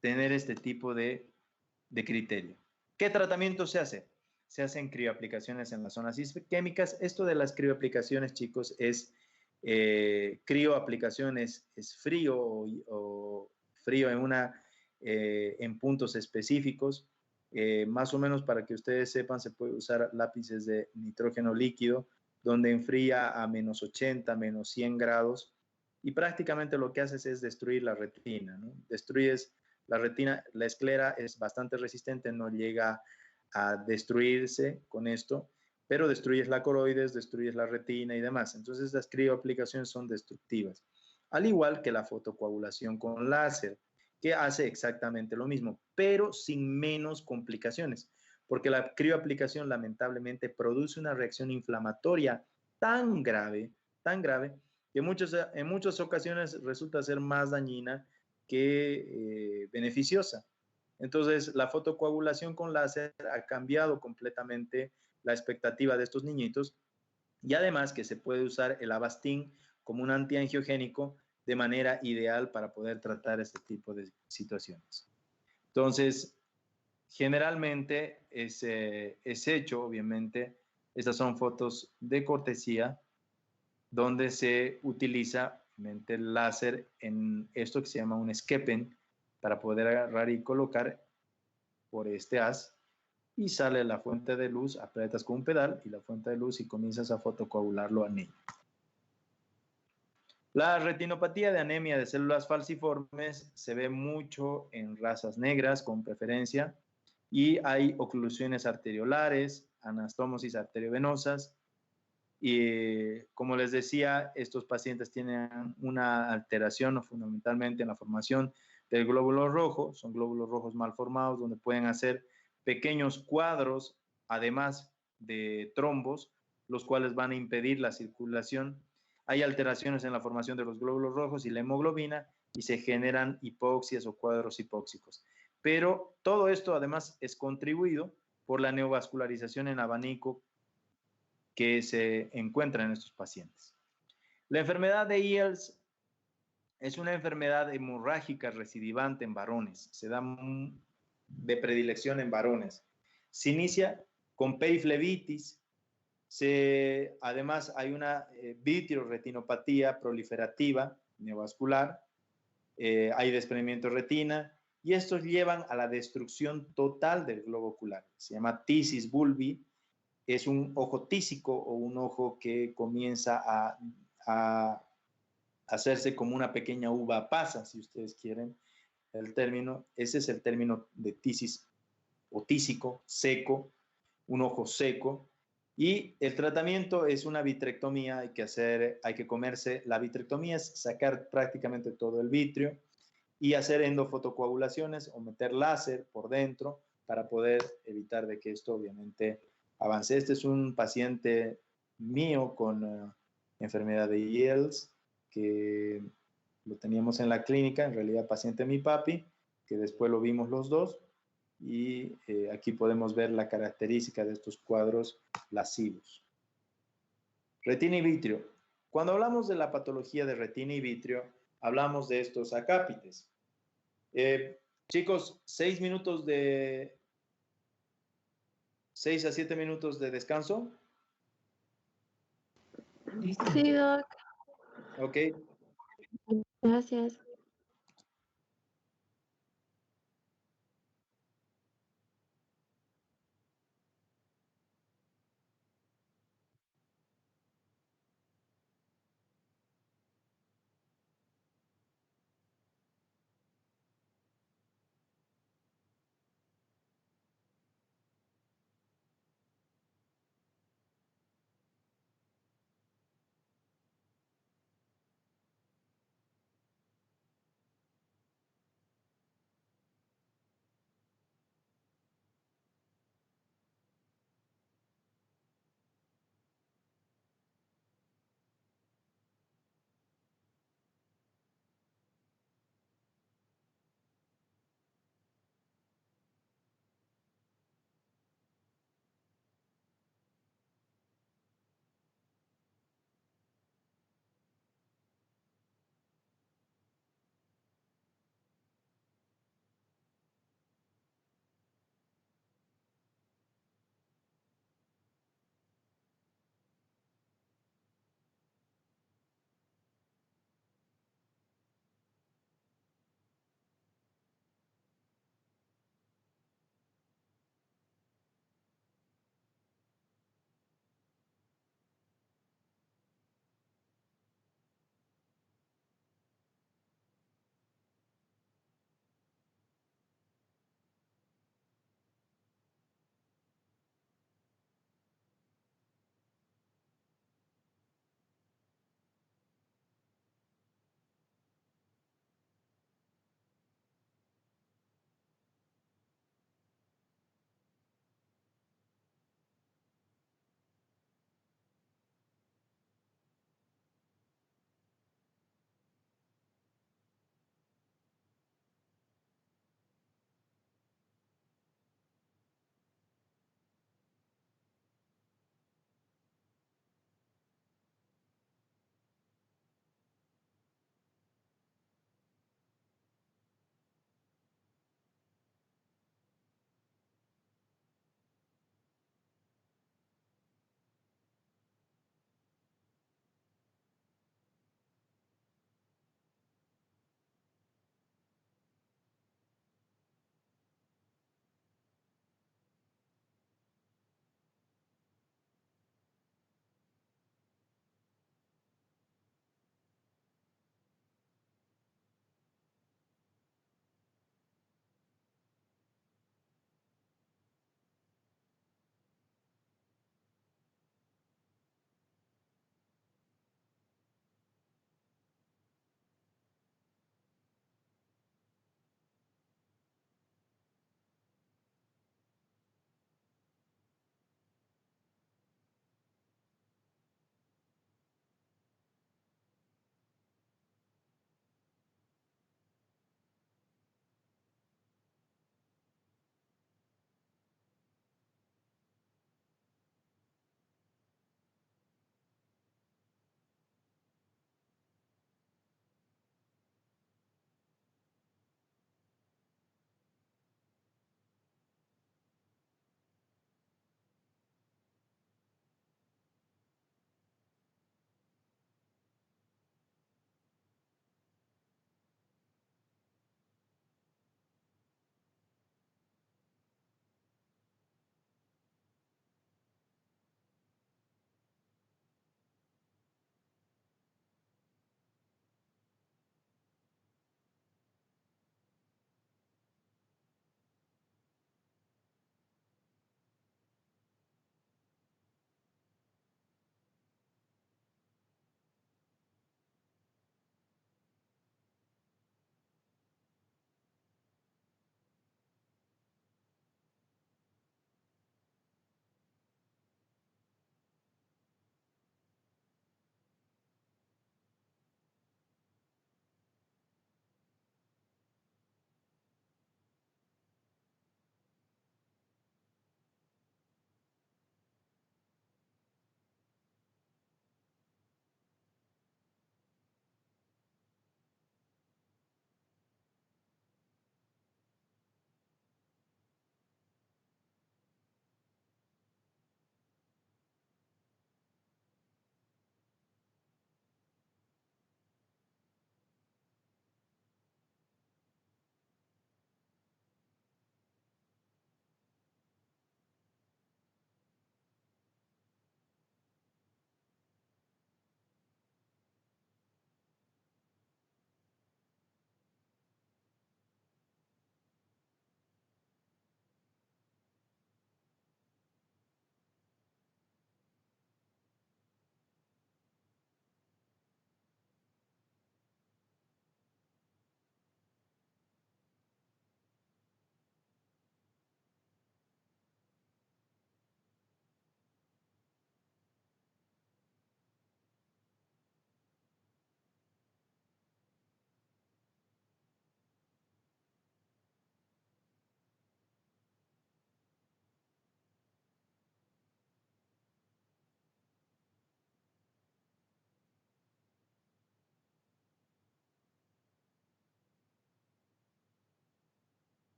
tener este tipo de criterio. ¿Qué tratamiento se hace? Se hacen crioaplicaciones en las zonas isquémicas. Esto de las crioaplicaciones, chicos, es crioaplicaciones, es frío o frío en puntos específicos. Más o menos para que ustedes sepan, se puede usar lápices de nitrógeno líquido, donde enfría a menos 80, menos 100 grados, y prácticamente lo que haces es destruir la retina, ¿no? Destruyes la retina, la esclera es bastante resistente, no llega a destruirse con esto, pero destruyes la coroides, destruyes la retina y demás. Entonces las crioaplicaciones son destructivas, al igual que la fotocoagulación con láser, que hace exactamente lo mismo, pero sin menos complicaciones, porque la crioaplicación lamentablemente produce una reacción inflamatoria tan grave, que en muchas ocasiones resulta ser más dañina que beneficiosa. Entonces, la fotocoagulación con láser ha cambiado completamente la expectativa de estos niñitos, y además que se puede usar el Avastin como un antiangiogénico de manera ideal para poder tratar este tipo de situaciones. Entonces, generalmente es hecho, obviamente, estas son fotos de cortesía, donde se utiliza obviamente, el láser en esto que se llama un escapen para poder agarrar y colocar por este haz y sale la fuente de luz, aprietas con un pedal y la fuente de luz y comienzas a fotocoagularlo a niño. La retinopatía de anemia de células falciformes se ve mucho en razas negras con preferencia y hay oclusiones arteriolares, anastomosis arteriovenosas y como les decía, estos pacientes tienen una alteración fundamentalmente en la formación del glóbulo rojo, son glóbulos rojos mal formados donde pueden hacer pequeños cuadros, además de trombos, los cuales van a impedir la circulación. Hay alteraciones en la formación de los glóbulos rojos y la hemoglobina y se generan hipoxias o cuadros hipóxicos. Pero todo esto además es contribuido por la neovascularización en abanico que se encuentra en estos pacientes. La enfermedad de IELTS es una enfermedad hemorrágica recidivante en varones. Se da de predilección en varones. Se inicia con peiflebitis. Además, hay una vitreoretinopatía proliferativa neovascular. Hay desprendimiento de retina. Y estos llevan a la destrucción total del globo ocular. Se llama tisis bulbi. Es un ojo tísico o un ojo que comienza a hacerse como una pequeña uva pasa, si ustedes quieren el término. Ese es el término de tisis o tísico, seco, un ojo seco. Y el tratamiento es una vitrectomía, hay que comerse. La vitrectomía es sacar prácticamente todo el vitrio y hacer endofotocoagulaciones o meter láser por dentro para poder evitar de que esto obviamente avance. Este es un paciente mío con enfermedad de IELTS que lo teníamos en la clínica, en realidad paciente de mi papi, que después lo vimos los dos y aquí podemos ver la característica de estos cuadros lascivos. Retina y vitrio. Cuando hablamos de la patología de retina y vitrio, hablamos de estos acápites. Chicos, 6 a 7 minutos de descanso. Listo. Sí, Doc. Ok. Gracias.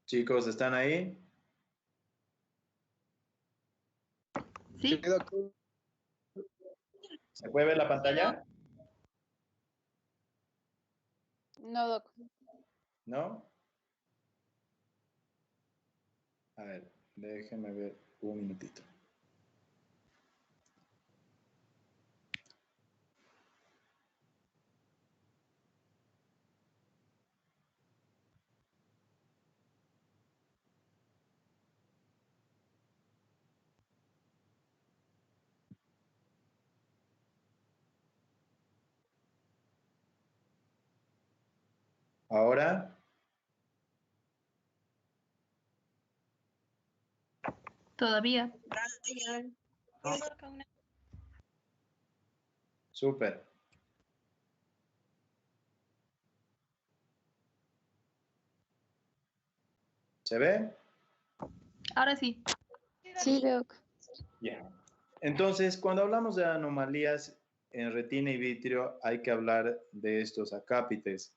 Chicos, ¿están ahí? Sí. ¿Se puede ver la pantalla? No, doc. ¿No? A ver, déjenme ver un minutito. Ahora, Todavía. súper. ¿Se ve? Ahora sí. Sí, Doc. Ya. Entonces, cuando hablamos de anomalías en retina y vitrio, hay que hablar de estos acápites,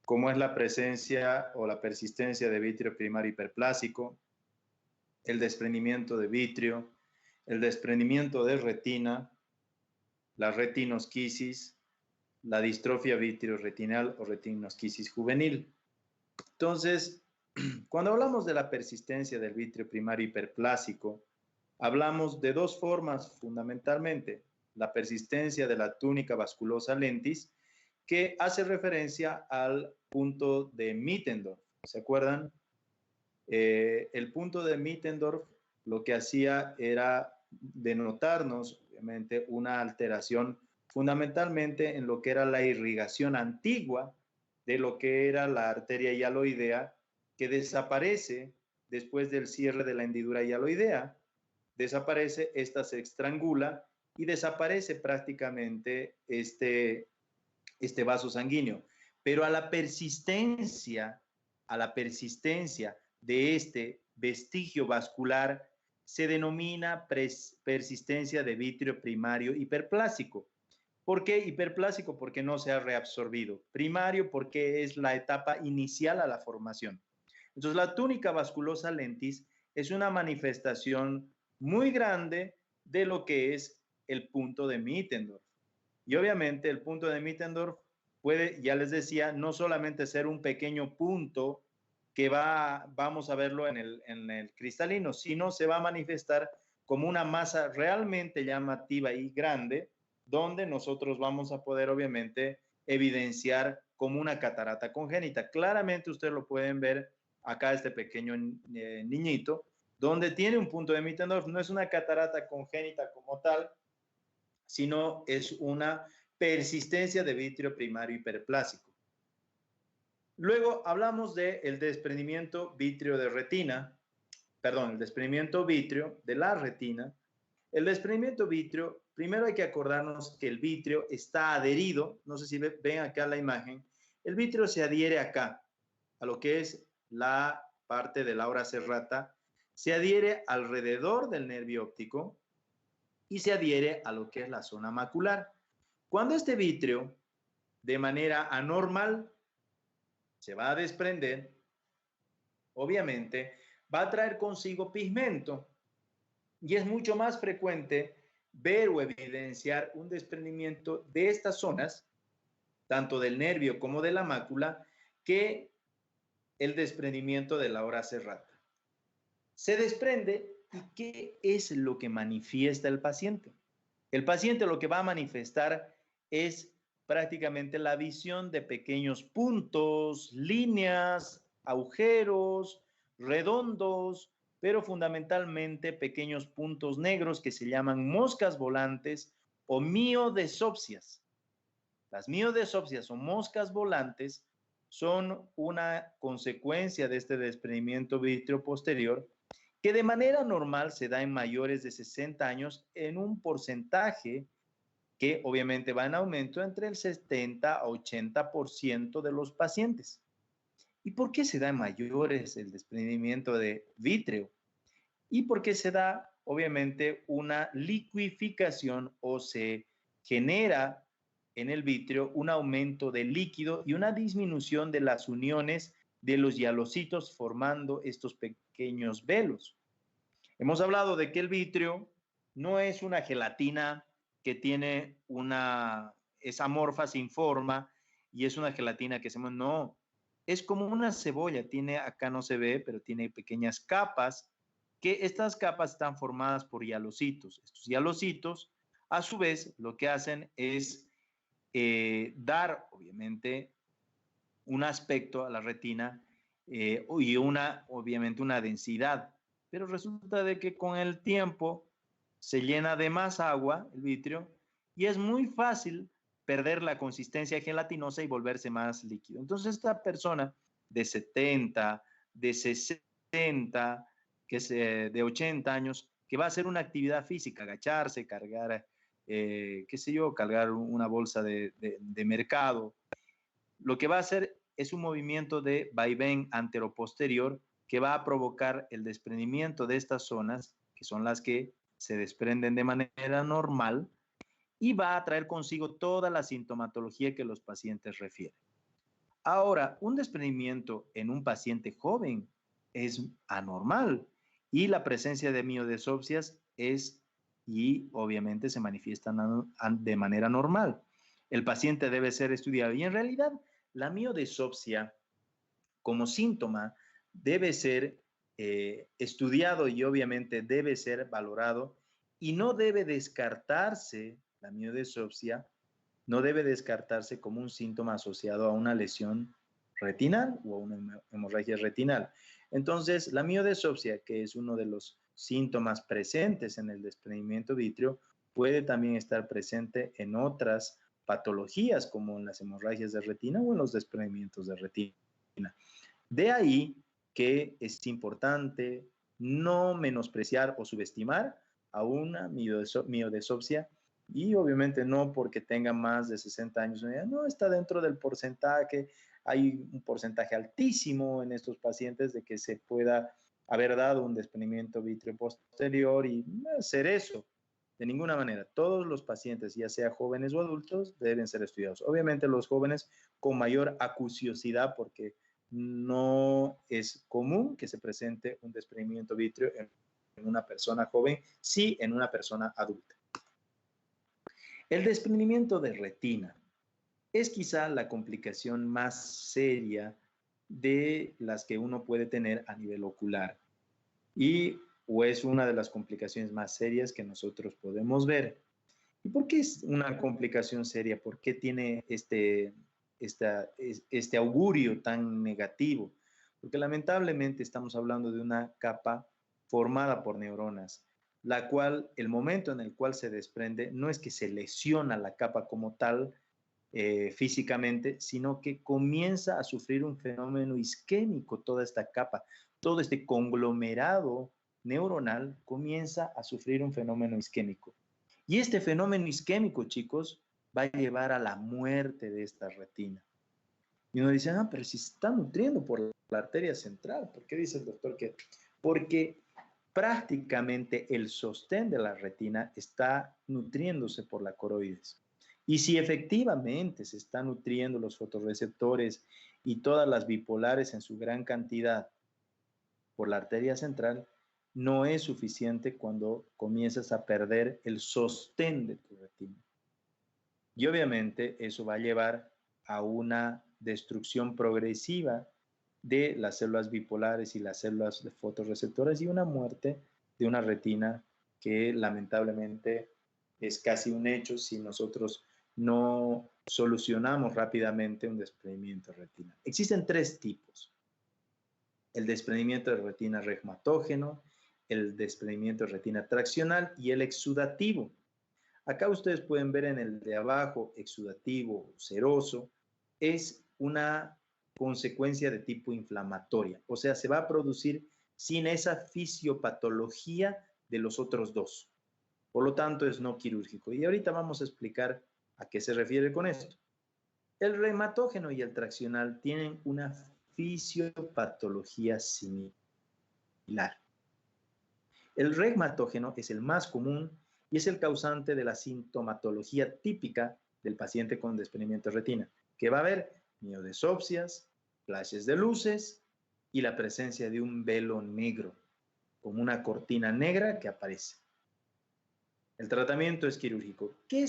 como es la presencia o la persistencia de vitrio primario hiperplásico, el desprendimiento de vitrio, el desprendimiento de retina, la retinosquisis, la distrofia vitreoretinal o retinosquisis juvenil. Entonces, cuando hablamos de la persistencia del vitrio primario hiperplásico, hablamos de dos formas fundamentalmente. La persistencia de la túnica vasculosa lentis, que hace referencia al punto de Mittendorf. ¿Se acuerdan? El punto de Mittendorf lo que hacía era denotarnos, obviamente, una alteración fundamentalmente en lo que era la irrigación antigua de lo que era la arteria hialoidea, que desaparece después del cierre de la hendidura hialoidea. Desaparece, esta se estrangula y desaparece prácticamente este vaso sanguíneo. Pero a la persistencia de este vestigio vascular se denomina persistencia de vitrio primario hiperplásico. ¿Por qué hiperplásico? Porque no se ha reabsorbido. Primario porque es la etapa inicial a la formación. Entonces, la túnica vasculosa lentis es una manifestación muy grande de lo que es el punto de Mittendorf. Y obviamente el punto de Mittendorf puede, ya les decía, no solamente ser un pequeño punto que vamos a verlo en el cristalino, sino se va a manifestar como una masa realmente llamativa y grande, donde nosotros vamos a poder obviamente evidenciar como una catarata congénita. Claramente ustedes lo pueden ver acá, este pequeño niñito, donde tiene un punto de Mittendorf. No es una catarata congénita como tal, sino es una persistencia de vitrio primario hiperplásico. Luego hablamos del desprendimiento vitrio de retina, perdón, el desprendimiento vitrio de la retina. El desprendimiento vitrio, primero hay que acordarnos que el vitrio está adherido, no sé si ven acá la imagen, el vitrio se adhiere acá, a lo que es la parte de la aura serrata, se adhiere alrededor del nervio óptico y se adhiere a lo que es la zona macular. Cuando este vitrio, de manera anormal, se va a desprender, obviamente, va a traer consigo pigmento y es mucho más frecuente ver o evidenciar un desprendimiento de estas zonas, tanto del nervio como de la mácula, que el desprendimiento de la aura serrata. Se desprende y ¿qué es lo que manifiesta el paciente? El paciente lo que va a manifestar es prácticamente la visión de pequeños puntos, líneas, agujeros, redondos, pero fundamentalmente pequeños puntos negros que se llaman moscas volantes o miodesopsias. Las miodesopsias o moscas volantes son una consecuencia de este desprendimiento vítreo posterior que de manera normal se da en mayores de 60 años en un porcentaje que obviamente va en aumento entre el 70 a 80% de los pacientes. ¿Y por qué se da en mayores el desprendimiento de vítreo? Y por qué se da obviamente una liquificación o se genera en el vítreo un aumento de líquido y una disminución de las uniones de los hialocitos formando estos pequeños velos. Hemos hablado de que el vitrio no es una gelatina que tiene es amorfa, sin forma, y es una gelatina que hacemos, no, es como una cebolla, acá no se ve, pero tiene pequeñas capas, que estas capas están formadas por hialocitos. Estos hialocitos, a su vez, lo que hacen es dar, obviamente, un aspecto a la retina y obviamente una densidad, pero resulta de que con el tiempo se llena de más agua el vitrio y es muy fácil perder la consistencia gelatinosa y volverse más líquido. Entonces esta persona de 70, de 60, de 80 años, que va a hacer una actividad física, agacharse, cargar, qué sé yo, cargar una bolsa de mercado, lo que va a hacer es un movimiento de vaivén anteroposterior que va a provocar el desprendimiento de estas zonas, que son las que se desprenden de manera normal, y va a traer consigo toda la sintomatología que los pacientes refieren. Ahora, un desprendimiento en un paciente joven es anormal y la presencia de miodesopsias y obviamente se manifiestan de manera normal. El paciente debe ser estudiado y en realidad la miodesopsia como síntoma debe ser estudiado y obviamente debe ser valorado y no debe descartarse la miodesopsia, no debe descartarse como un síntoma asociado a una lesión retinal o a una hemorragia retinal. Entonces, la miodesopsia, que es uno de los síntomas presentes en el desprendimiento vítreo, puede también estar presente en otras patologías como en las hemorragias de retina o en los desprendimientos de retina. De ahí que es importante no menospreciar o subestimar a una miodesopsia y obviamente no porque tenga más de 60 años, no está dentro del porcentaje, hay un porcentaje altísimo en estos pacientes de que se pueda haber dado un desprendimiento vítreo posterior y hacer eso. De ninguna manera, todos los pacientes, ya sea jóvenes o adultos, deben ser estudiados. Obviamente los jóvenes con mayor acuciosidad porque no es común que se presente un desprendimiento vítreo en una persona joven, sí en una persona adulta. El desprendimiento de retina es quizá la complicación más seria de las que uno puede tener a nivel ocular o es una de las complicaciones más serias que nosotros podemos ver. ¿Y por qué es una complicación seria? ¿Por qué tiene este augurio tan negativo? Porque lamentablemente estamos hablando de una capa formada por neuronas, la cual, el momento en el cual se desprende, no es que se lesiona la capa como tal físicamente, sino que comienza a sufrir un fenómeno isquémico toda esta capa, todo este conglomerado neuronal comienza a sufrir un fenómeno isquémico. Y este fenómeno isquémico, chicos, va a llevar a la muerte de esta retina. Y uno dice, pero si se está nutriendo por la arteria central, ¿por qué dice el doctor que? Porque prácticamente el sostén de la retina está nutriéndose por la coroides. Y si efectivamente se están nutriendo los fotorreceptores y todas las bipolares en su gran cantidad por la arteria central, no es suficiente cuando comienzas a perder el sostén de tu retina. Y obviamente eso va a llevar a una destrucción progresiva de las células bipolares y las células de fotorreceptores y una muerte de una retina que lamentablemente es casi un hecho si nosotros no solucionamos rápidamente un desprendimiento de retina. Existen 3 tipos. El desprendimiento de retina regmatógeno, el desprendimiento de retina traccional y el exudativo. Acá ustedes pueden ver en el de abajo, exudativo, seroso, es una consecuencia de tipo inflamatoria. O sea, se va a producir sin esa fisiopatología de los otros 2. Por lo tanto, es no quirúrgico. Y ahorita vamos a explicar a qué se refiere con esto. El reumatógeno y el traccional tienen una fisiopatología similar. El reumatógeno es el más común y es el causante de la sintomatología típica del paciente con desprendimiento de retina, que va a haber miodesopsias, flashes de luces y la presencia de un velo negro, como una cortina negra que aparece. El tratamiento es quirúrgico. ¿Qué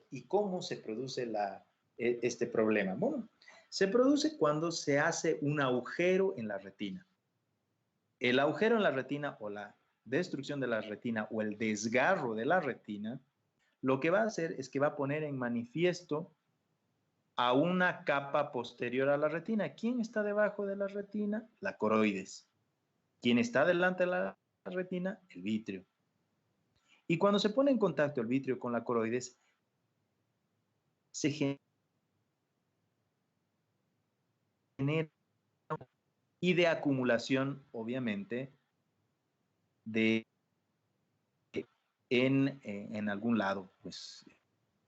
y cómo se produce este problema? Bueno, se produce cuando se hace un agujero en la retina. El agujero en la retina o la destrucción de la retina o el desgarro de la retina, lo que va a hacer es que va a poner en manifiesto a una capa posterior a la retina. ¿Quién está debajo de la retina? La coroides. ¿Quién está delante de la retina? El vitrio. Y cuando se pone en contacto el vitrio con la coroides, se genera y de acumulación, obviamente, en algún lado. Pues.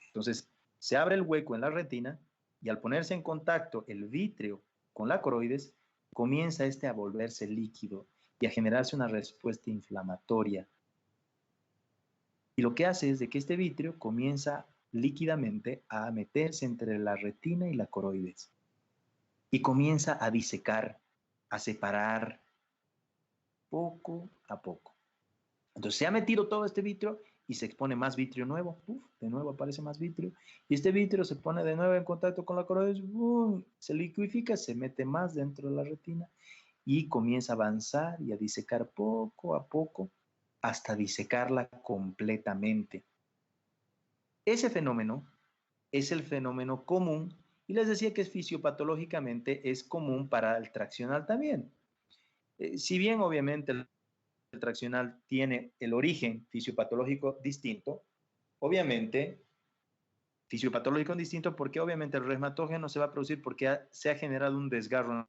Entonces, se abre el hueco en la retina y al ponerse en contacto el vitrio con la coroides, comienza a volverse líquido y a generarse una respuesta inflamatoria. Y lo que hace es de que este vitrio comienza líquidamente a meterse entre la retina y la coroides y comienza a disecar, a separar poco a poco. Entonces se ha metido todo este vitrio y se expone más vitrio nuevo. De nuevo aparece más vitrio. Y este vitrio se pone de nuevo en contacto con la coroides, se liquidifica, se mete más dentro de la retina y comienza a avanzar y a disecar poco a poco hasta disecarla completamente. Ese fenómeno es el fenómeno común y les decía que fisiopatológicamente es común para el traccional también. Si bien obviamente el traccional tiene el origen fisiopatológico distinto, obviamente fisiopatológico distinto porque obviamente el reumatógeno se va a producir porque se ha generado un desgarro en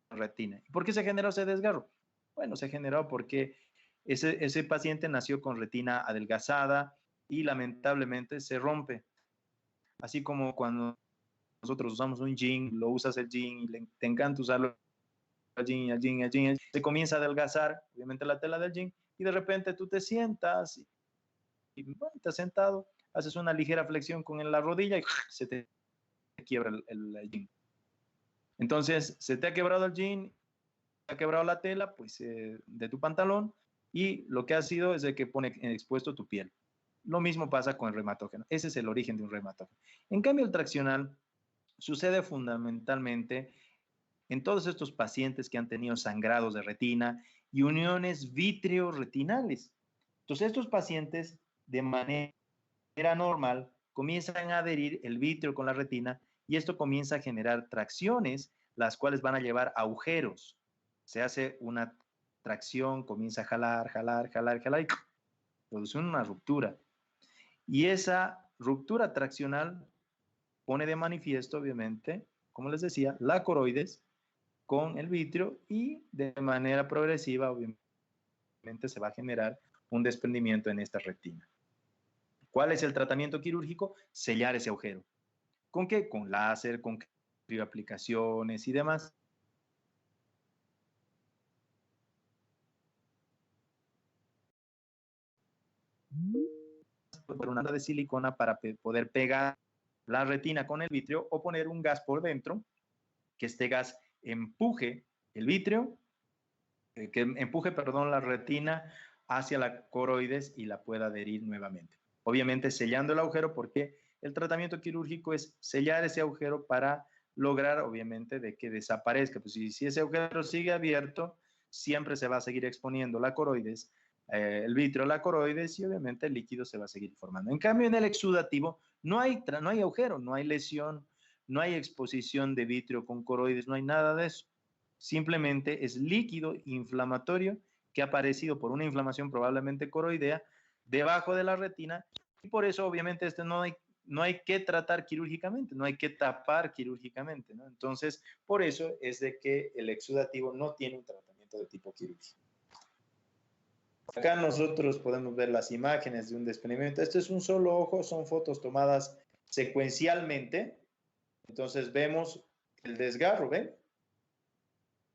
la retina. ¿Por qué se generó ese desgarro? Bueno, se generó porque ese paciente nació con retina adelgazada y lamentablemente se rompe. Así como cuando nosotros usamos un jean, lo usas el jean y te encanta usarlo el jean, se comienza a adelgazar, obviamente la tela del jean, y de repente tú te sientas y bueno, te has sentado, haces una ligera flexión con la rodilla y se te quiebra el jean. Entonces, se te ha quebrado el jean, se ha quebrado la tela pues, de tu pantalón y lo que ha sido es de que pone expuesto tu piel. Lo mismo pasa con el reumatógeno. Ese es el origen de un reumatógeno. En cambio, el traccional sucede fundamentalmente en todos estos pacientes que han tenido sangrados de retina y uniones vitreoretinales. Entonces, estos pacientes de manera normal comienzan a adherir el vitrio con la retina y esto comienza a generar tracciones, las cuales van a llevar a agujeros. Se hace una tracción, comienza a jalar y produce una ruptura. Y esa ruptura traccional pone de manifiesto, obviamente, como les decía, la coroides con el vitrio y de manera progresiva, obviamente, se va a generar un desprendimiento en esta retina. ¿Cuál es el tratamiento quirúrgico? Sellar ese agujero. ¿Con qué? Con láser, con crioaplicaciones y demás. Una de silicona para poder pegar la retina con el vitrio o poner un gas por dentro, que este gas empuje el vitrio, la retina hacia la coroides y la pueda adherir nuevamente. Obviamente sellando el agujero porque el tratamiento quirúrgico es sellar ese agujero para lograr, obviamente, de que desaparezca. Pues si ese agujero sigue abierto, siempre se va a seguir exponiendo la coroides, el vitrio a la coroides y obviamente el líquido se va a seguir formando. En cambio, en el exudativo no hay agujero, no hay lesión, no hay exposición de vitrio con coroides, no hay nada de eso. Simplemente es líquido inflamatorio que ha aparecido por una inflamación probablemente coroidea debajo de la retina y por eso obviamente no hay que tratar quirúrgicamente, no hay que tapar quirúrgicamente, ¿no? Entonces, por eso es de que el exudativo no tiene un tratamiento de tipo quirúrgico. Acá nosotros podemos ver las imágenes de un desprendimiento. Este es un solo ojo, son fotos tomadas secuencialmente. Entonces vemos el desgarro, ¿ven?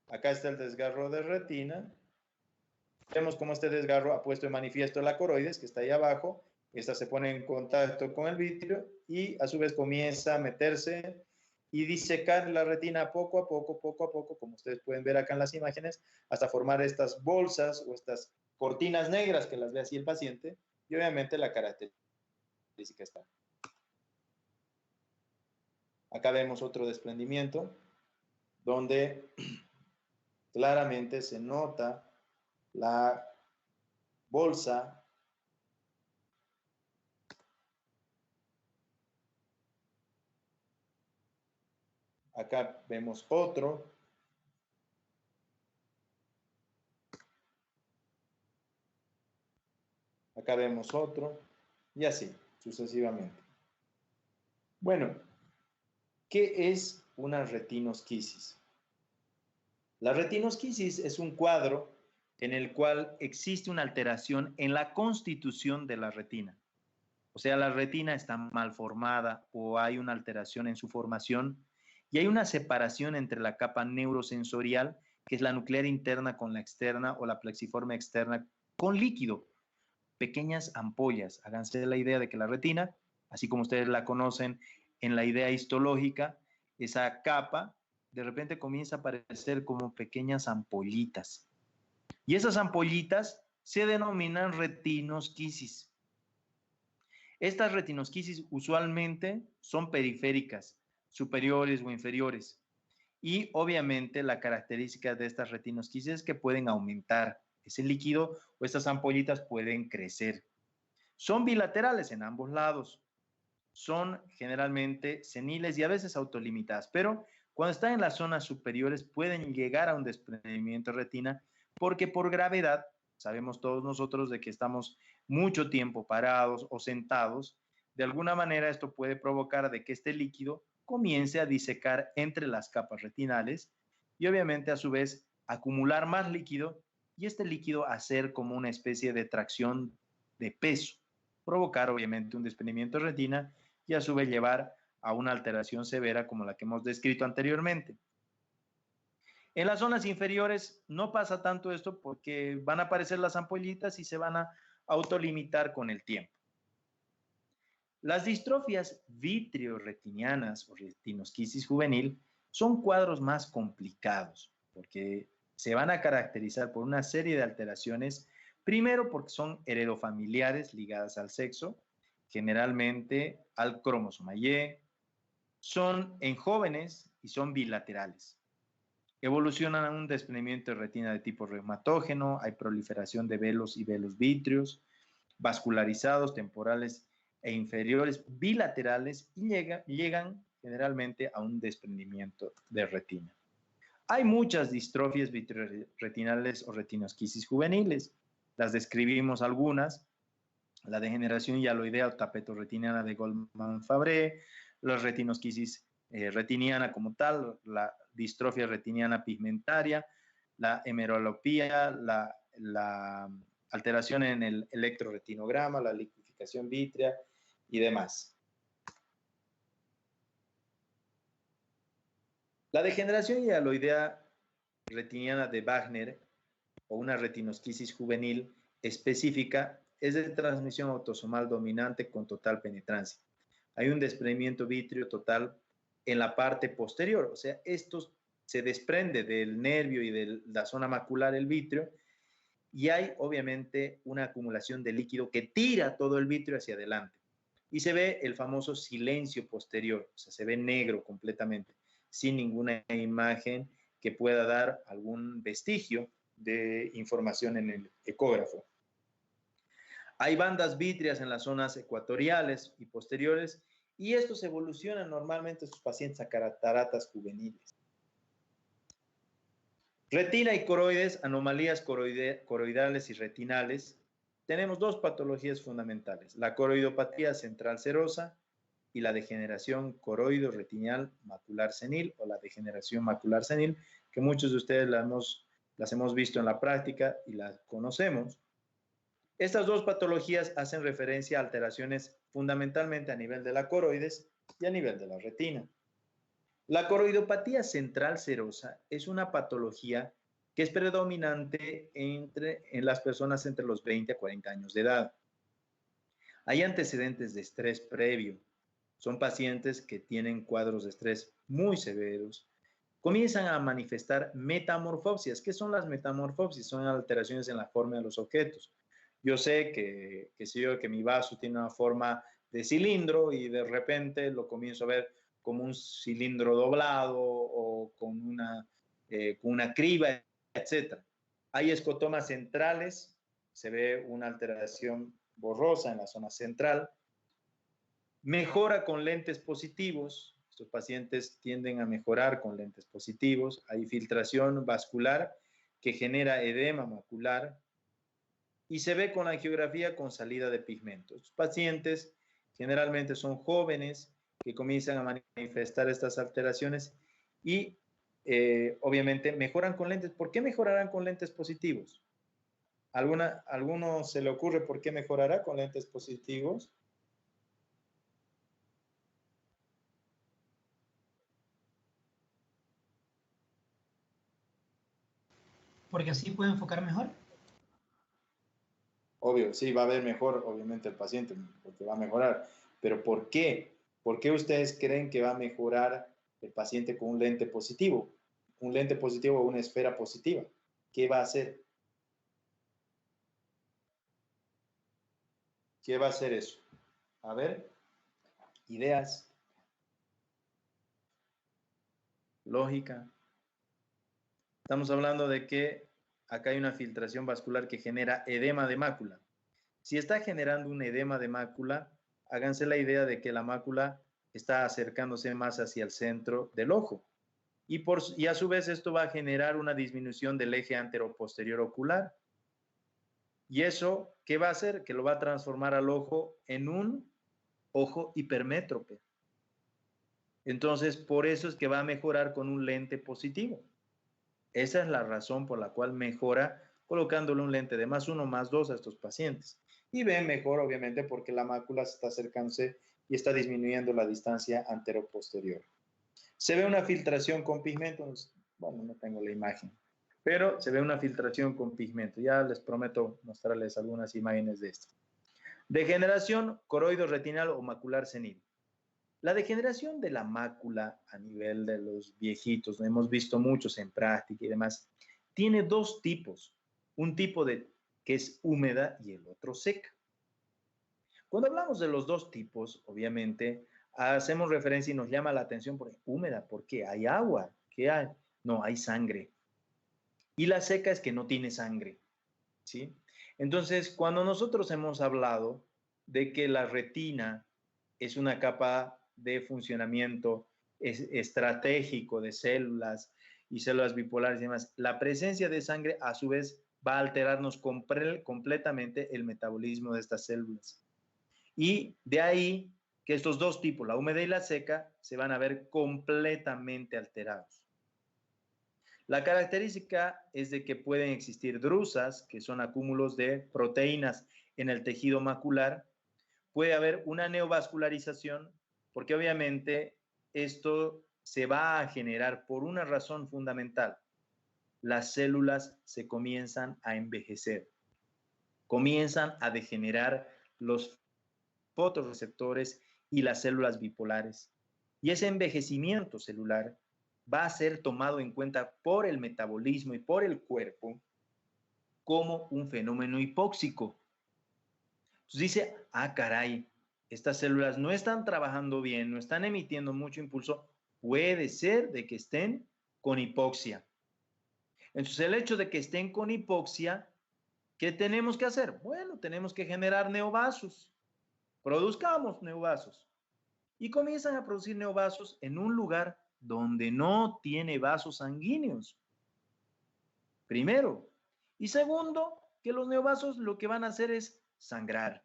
Acá está el desgarro de retina. Vemos cómo este desgarro ha puesto en manifiesto la coroides, que está ahí abajo. Esta se pone en contacto con el vitrio y a su vez comienza a meterse y disecar la retina poco a poco, como ustedes pueden ver acá en las imágenes, hasta formar estas bolsas o estas cortinas negras que las ve así el paciente, y obviamente la característica está. Acá vemos otro desprendimiento, donde claramente se nota la bolsa. Acá vemos otro. Acá vemos otro. Y así, sucesivamente. Bueno, ¿qué es una retinosquisis? La retinosquisis es un cuadro en el cual existe una alteración en la constitución de la retina. O sea, la retina está mal formada o hay una alteración en su formación y hay una separación entre la capa neurosensorial, que es la nuclear interna con la externa o la plexiforme externa con líquido, pequeñas ampollas. Háganse la idea de que la retina, así como ustedes la conocen en la idea histológica, esa capa de repente comienza a aparecer como pequeñas ampollitas. Y esas ampollitas se denominan retinosquisis. Estas retinosquisis usualmente son periféricas, superiores o inferiores. Y obviamente la característica de estas retinosquisis es que pueden aumentar ese líquido o estas ampollitas pueden crecer. Son bilaterales en ambos lados. Son generalmente seniles y a veces autolimitadas, pero cuando están en las zonas superiores pueden llegar a un desprendimiento de retina porque por gravedad, sabemos todos nosotros de que estamos mucho tiempo parados o sentados, de alguna manera esto puede provocar de que este líquido comience a disecar entre las capas retinales y obviamente a su vez acumular más líquido y este líquido hacer como una especie de tracción de peso, provocar obviamente un desprendimiento de retina y a su vez llevar a una alteración severa como la que hemos descrito anteriormente. En las zonas inferiores no pasa tanto esto porque van a aparecer las ampollitas y se van a autolimitar con el tiempo. Las distrofias vitreoretinianas o retinosquisis juvenil son cuadros más complicados porque se van a caracterizar por una serie de alteraciones, primero porque son heredofamiliares ligadas al sexo, generalmente al cromosoma Y, son en jóvenes y son bilaterales. Evolucionan a un desprendimiento de retina de tipo reumatógeno, hay proliferación de velos y velos vítreos, vascularizados, temporales e inferiores, bilaterales y llegan generalmente a un desprendimiento de retina. Hay muchas distrofias vitreoretinales o retinosquisis juveniles, las describimos algunas, la degeneración hialoidea o tapetorretiniana de Goldman-Fabré, la retinosquisis retiniana como tal, la distrofia retiniana pigmentaria, la hemerolopía, la alteración en el electroretinograma, la liquificación vítrea y demás. La degeneración hialoidea retiniana de Wagner o una retinosquisis juvenil específica es de transmisión autosomal dominante con total penetrancia. Hay un desprendimiento vítreo total en la parte posterior, o sea, esto se desprende del nervio y de la zona macular, el vítreo, y hay obviamente una acumulación de líquido que tira todo el vítreo hacia adelante. Y se ve el famoso silencio posterior, o sea, se ve negro completamente, sin ninguna imagen que pueda dar algún vestigio de información en el ecógrafo. Hay bandas vítreas en las zonas ecuatoriales y posteriores y estos evolucionan normalmente en sus pacientes a cataratas juveniles. Retina y coroides, anomalías coroidales y retinales. Tenemos dos patologías fundamentales, la coroidopatía central serosa y la degeneración coroido-retinal macular senil o la degeneración macular senil, que muchos de ustedes las hemos visto en la práctica y las conocemos. Estas dos patologías hacen referencia a alteraciones fundamentalmente a nivel de la coroides y a nivel de la retina. La coroidopatía central serosa es una patología que es predominante en las personas entre los 20 a 40 años de edad. Hay antecedentes de estrés previo, son pacientes que tienen cuadros de estrés muy severos, comienzan a manifestar metamorfopsias. ¿Qué son las metamorfopsias? Son alteraciones en la forma de los objetos. Yo sé que mi vaso tiene una forma de cilindro y de repente lo comienzo a ver como un cilindro doblado o con una criba, etc. Hay escotomas centrales, se ve una alteración borrosa en la zona central. Mejora con lentes positivos. Estos pacientes tienden a mejorar con lentes positivos. Hay filtración vascular que genera edema macular y se ve con la angiografía con salida de pigmentos. Los pacientes generalmente son jóvenes que comienzan a manifestar estas alteraciones y obviamente mejoran con lentes. ¿Por qué mejorarán con lentes positivos? ¿Alguno se le ocurre por qué mejorará con lentes positivos? Porque así puede enfocar mejor. Obvio, sí, va a ver mejor, obviamente, el paciente, porque va a mejorar. Pero ¿por qué? ¿Por qué ustedes creen que va a mejorar el paciente con un lente positivo? Un lente positivo o una esfera positiva. ¿Qué va a hacer? ¿Qué va a hacer eso? A ver, ideas, lógica. Estamos hablando de que acá hay una filtración vascular que genera edema de mácula. Si está generando un edema de mácula, háganse la idea de que la mácula está acercándose más hacia el centro del ojo. Y a su vez esto va a generar una disminución del eje anteroposterior ocular. ¿Y eso qué va a hacer? Que lo va a transformar al ojo en un ojo hipermétrope. Entonces, por eso es que va a mejorar con un lente positivo. Esa es la razón por la cual mejora colocándole un lente de +1, +2 a estos pacientes. Y ven mejor, obviamente, porque la mácula se está acercándose y está disminuyendo la distancia anteroposterior. Se ve una filtración con pigmento. Bueno, no tengo la imagen, pero se ve una filtración con pigmento. Ya les prometo mostrarles algunas imágenes de esto. Degeneración coroido-retinal o macular senil. La degeneración de la mácula a nivel de los viejitos, lo hemos visto muchos en práctica y demás, tiene dos tipos. Un tipo que es húmeda y el otro seca. Cuando hablamos de los dos tipos, obviamente, hacemos referencia y nos llama la atención por húmeda. ¿Por qué? ¿Hay agua? ¿Qué hay? No, hay sangre. Y la seca es que no tiene sangre, ¿sí? Entonces, cuando nosotros hemos hablado de que la retina es una capa de funcionamiento estratégico de células y células bipolares y demás, la presencia de sangre a su vez va a alterarnos completamente el metabolismo de estas células. Y de ahí que estos dos tipos, la húmeda y la seca, se van a ver completamente alterados. La característica es de que pueden existir drusas, que son acúmulos de proteínas en el tejido macular. Puede haber una neovascularización, porque obviamente esto se va a generar por una razón fundamental. Las células se comienzan a envejecer, comienzan a degenerar los fotorreceptores y las células bipolares. Y ese envejecimiento celular va a ser tomado en cuenta por el metabolismo y por el cuerpo como un fenómeno hipóxico. Entonces dice, caray, estas células no están trabajando bien, no están emitiendo mucho impulso, puede ser de que estén con hipoxia. Entonces el hecho de que estén con hipoxia, ¿qué tenemos que hacer? Bueno, tenemos que generar neovasos. Produzcamos neovasos. Y comienzan a producir neovasos en un lugar donde no tiene vasos sanguíneos. Primero. Y segundo, que los neovasos lo que van a hacer es sangrar.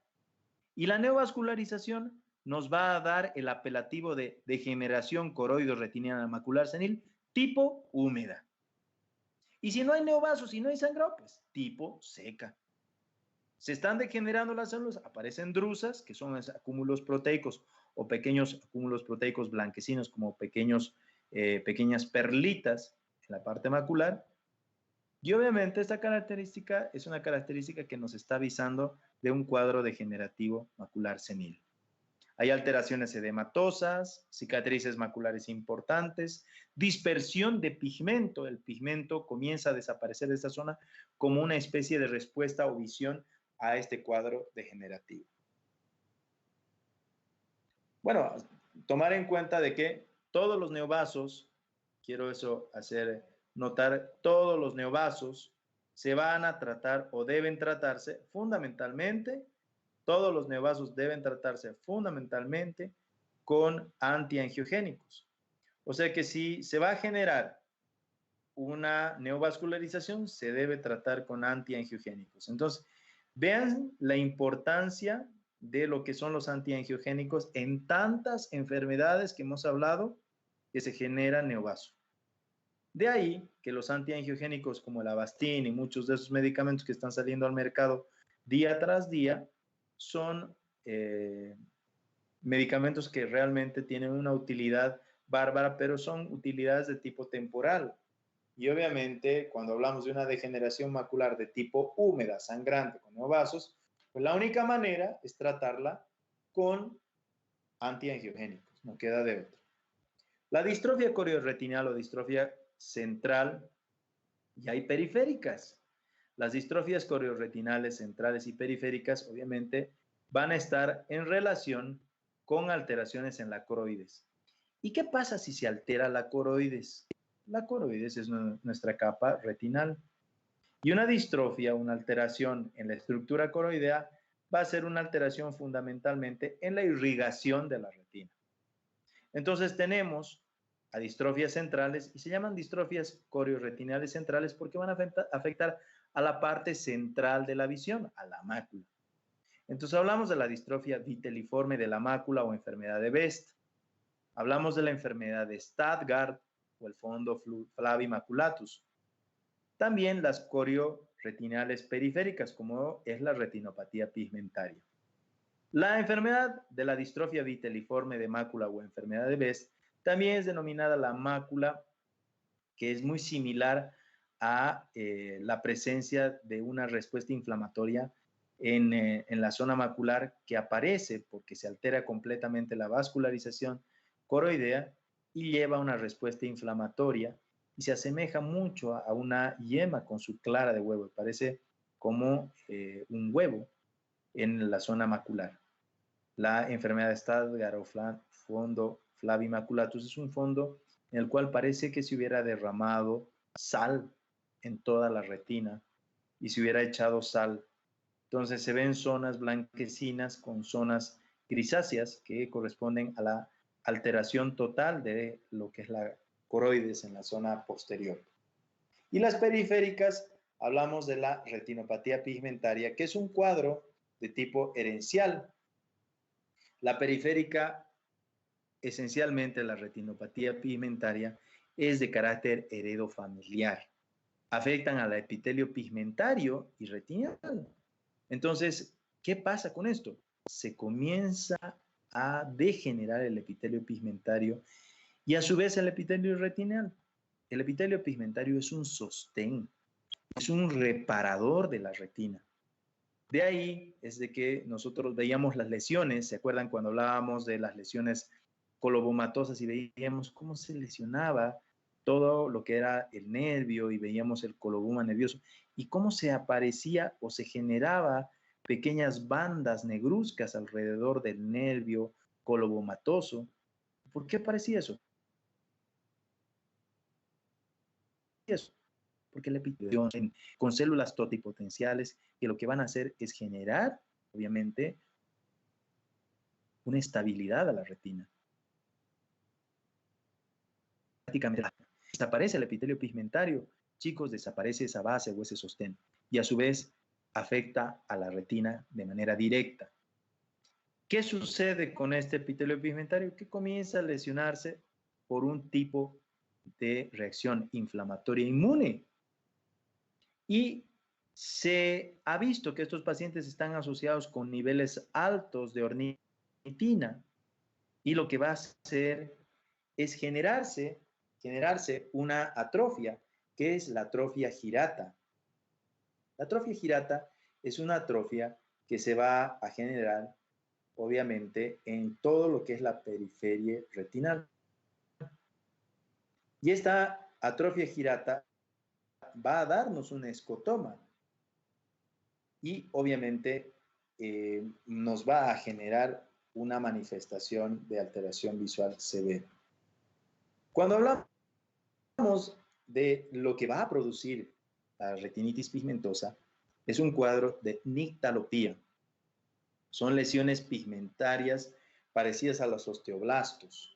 Y la neovascularización nos va a dar el apelativo de degeneración coroido-retiniana macular senil tipo húmeda. Y si no hay neovasos y no hay sangrado, pues tipo seca. Se están degenerando las células, aparecen drusas, que son acúmulos proteicos o pequeños acúmulos proteicos blanquecinos, como pequeñas perlitas en la parte macular. Y obviamente esta característica es una característica que nos está avisando de un cuadro degenerativo macular senil. Hay alteraciones edematosas, cicatrices maculares importantes, dispersión de pigmento. El pigmento comienza a desaparecer de esta zona como una especie de respuesta o visión a este cuadro degenerativo. Bueno, tomar en cuenta de que todos los neovasos, quiero eso hacer notar, todos los neovasos se van a tratar o deben tratarse fundamentalmente, todos los neovasos deben tratarse fundamentalmente con antiangiogénicos. O sea que si se va a generar una neovascularización, se debe tratar con antiangiogénicos. Entonces, vean la importancia de lo que son los antiangiogénicos en tantas enfermedades que hemos hablado que se genera neovaso. De ahí que los antiangiogénicos como el Avastin y muchos de esos medicamentos que están saliendo al mercado día tras día son medicamentos que realmente tienen una utilidad bárbara, pero son utilidades de tipo temporal. Y obviamente cuando hablamos de una degeneración macular de tipo húmeda, sangrante, con neovasos, pues la única manera es tratarla con antiangiogénicos, no queda de otra. La distrofia coriorretinal o distrofia central, y hay periféricas. Las distrofias coriorretinales centrales y periféricas obviamente van a estar en relación con alteraciones en la coroides. ¿Y qué pasa si se altera la coroides? La coroides es nuestra capa retinal. Y una distrofia, una alteración en la estructura coroidea, va a ser una alteración fundamentalmente en la irrigación de la retina. Entonces tenemos a distrofias centrales y se llaman distrofias coriorretinales centrales porque van a afectar a la parte central de la visión, a la mácula. Entonces hablamos de la distrofia viteliforme de la mácula o enfermedad de Best. Hablamos de la enfermedad de Stargardt o el fondo flavimaculatus. También las coriorretinales periféricas, como es la retinopatía pigmentaria. La enfermedad de la distrofia viteliforme de mácula o enfermedad de Best también es denominada la mácula, que es muy similar a la presencia de una respuesta inflamatoria en la zona macular que aparece porque se altera completamente la vascularización coroidea y lleva a una respuesta inflamatoria y se asemeja mucho a una yema con su clara de huevo. Parece como un huevo en la zona macular. La enfermedad de Stargardt o fondo flavimaculatus es un fondo en el cual parece que se hubiera derramado sal en toda la retina y se hubiera echado sal. Entonces se ven zonas blanquecinas con zonas grisáceas que corresponden a la alteración total de lo que es la coroides en la zona posterior. Y las periféricas, hablamos de la retinopatía pigmentaria, que es un cuadro de tipo herencial. La periférica, esencialmente la retinopatía pigmentaria, es de carácter heredofamiliar. Afectan al epitelio pigmentario y retinal. Entonces, ¿qué pasa con esto? Se comienza a degenerar el epitelio pigmentario y a su vez el epitelio retinal. El epitelio pigmentario es un sostén, es un reparador de la retina. De ahí es de que nosotros veíamos las lesiones, ¿se acuerdan cuando hablábamos de las lesiones colobomatosas y veíamos cómo se lesionaba todo lo que era el nervio y veíamos el coloboma nervioso y cómo se aparecía o se generaba pequeñas bandas negruzcas alrededor del nervio colobomatoso? ¿Por qué aparecía eso? Porque la epitelio con células totipotenciales que lo que van a hacer es generar, obviamente, una estabilidad a la retina. Prácticamente desaparece el epitelio pigmentario, chicos, desaparece esa base o ese sostén y a su vez afecta a la retina de manera directa. ¿Qué sucede con este epitelio pigmentario? Que comienza a lesionarse por un tipo de reacción inflamatoria inmune. Y se ha visto que estos pacientes están asociados con niveles altos de ornitina y lo que va a hacer es generarse una atrofia, que es la atrofia girata. La atrofia girata es una atrofia que se va a generar obviamente, en todo lo que es la periferia retinal. Y esta atrofia girata va a darnos un escotoma y obviamente nos va a generar una manifestación de alteración visual severa. Cuando hablamos de lo que va a producir la retinitis pigmentosa, es un cuadro de nictalopía. Son lesiones pigmentarias parecidas a los osteoblastos.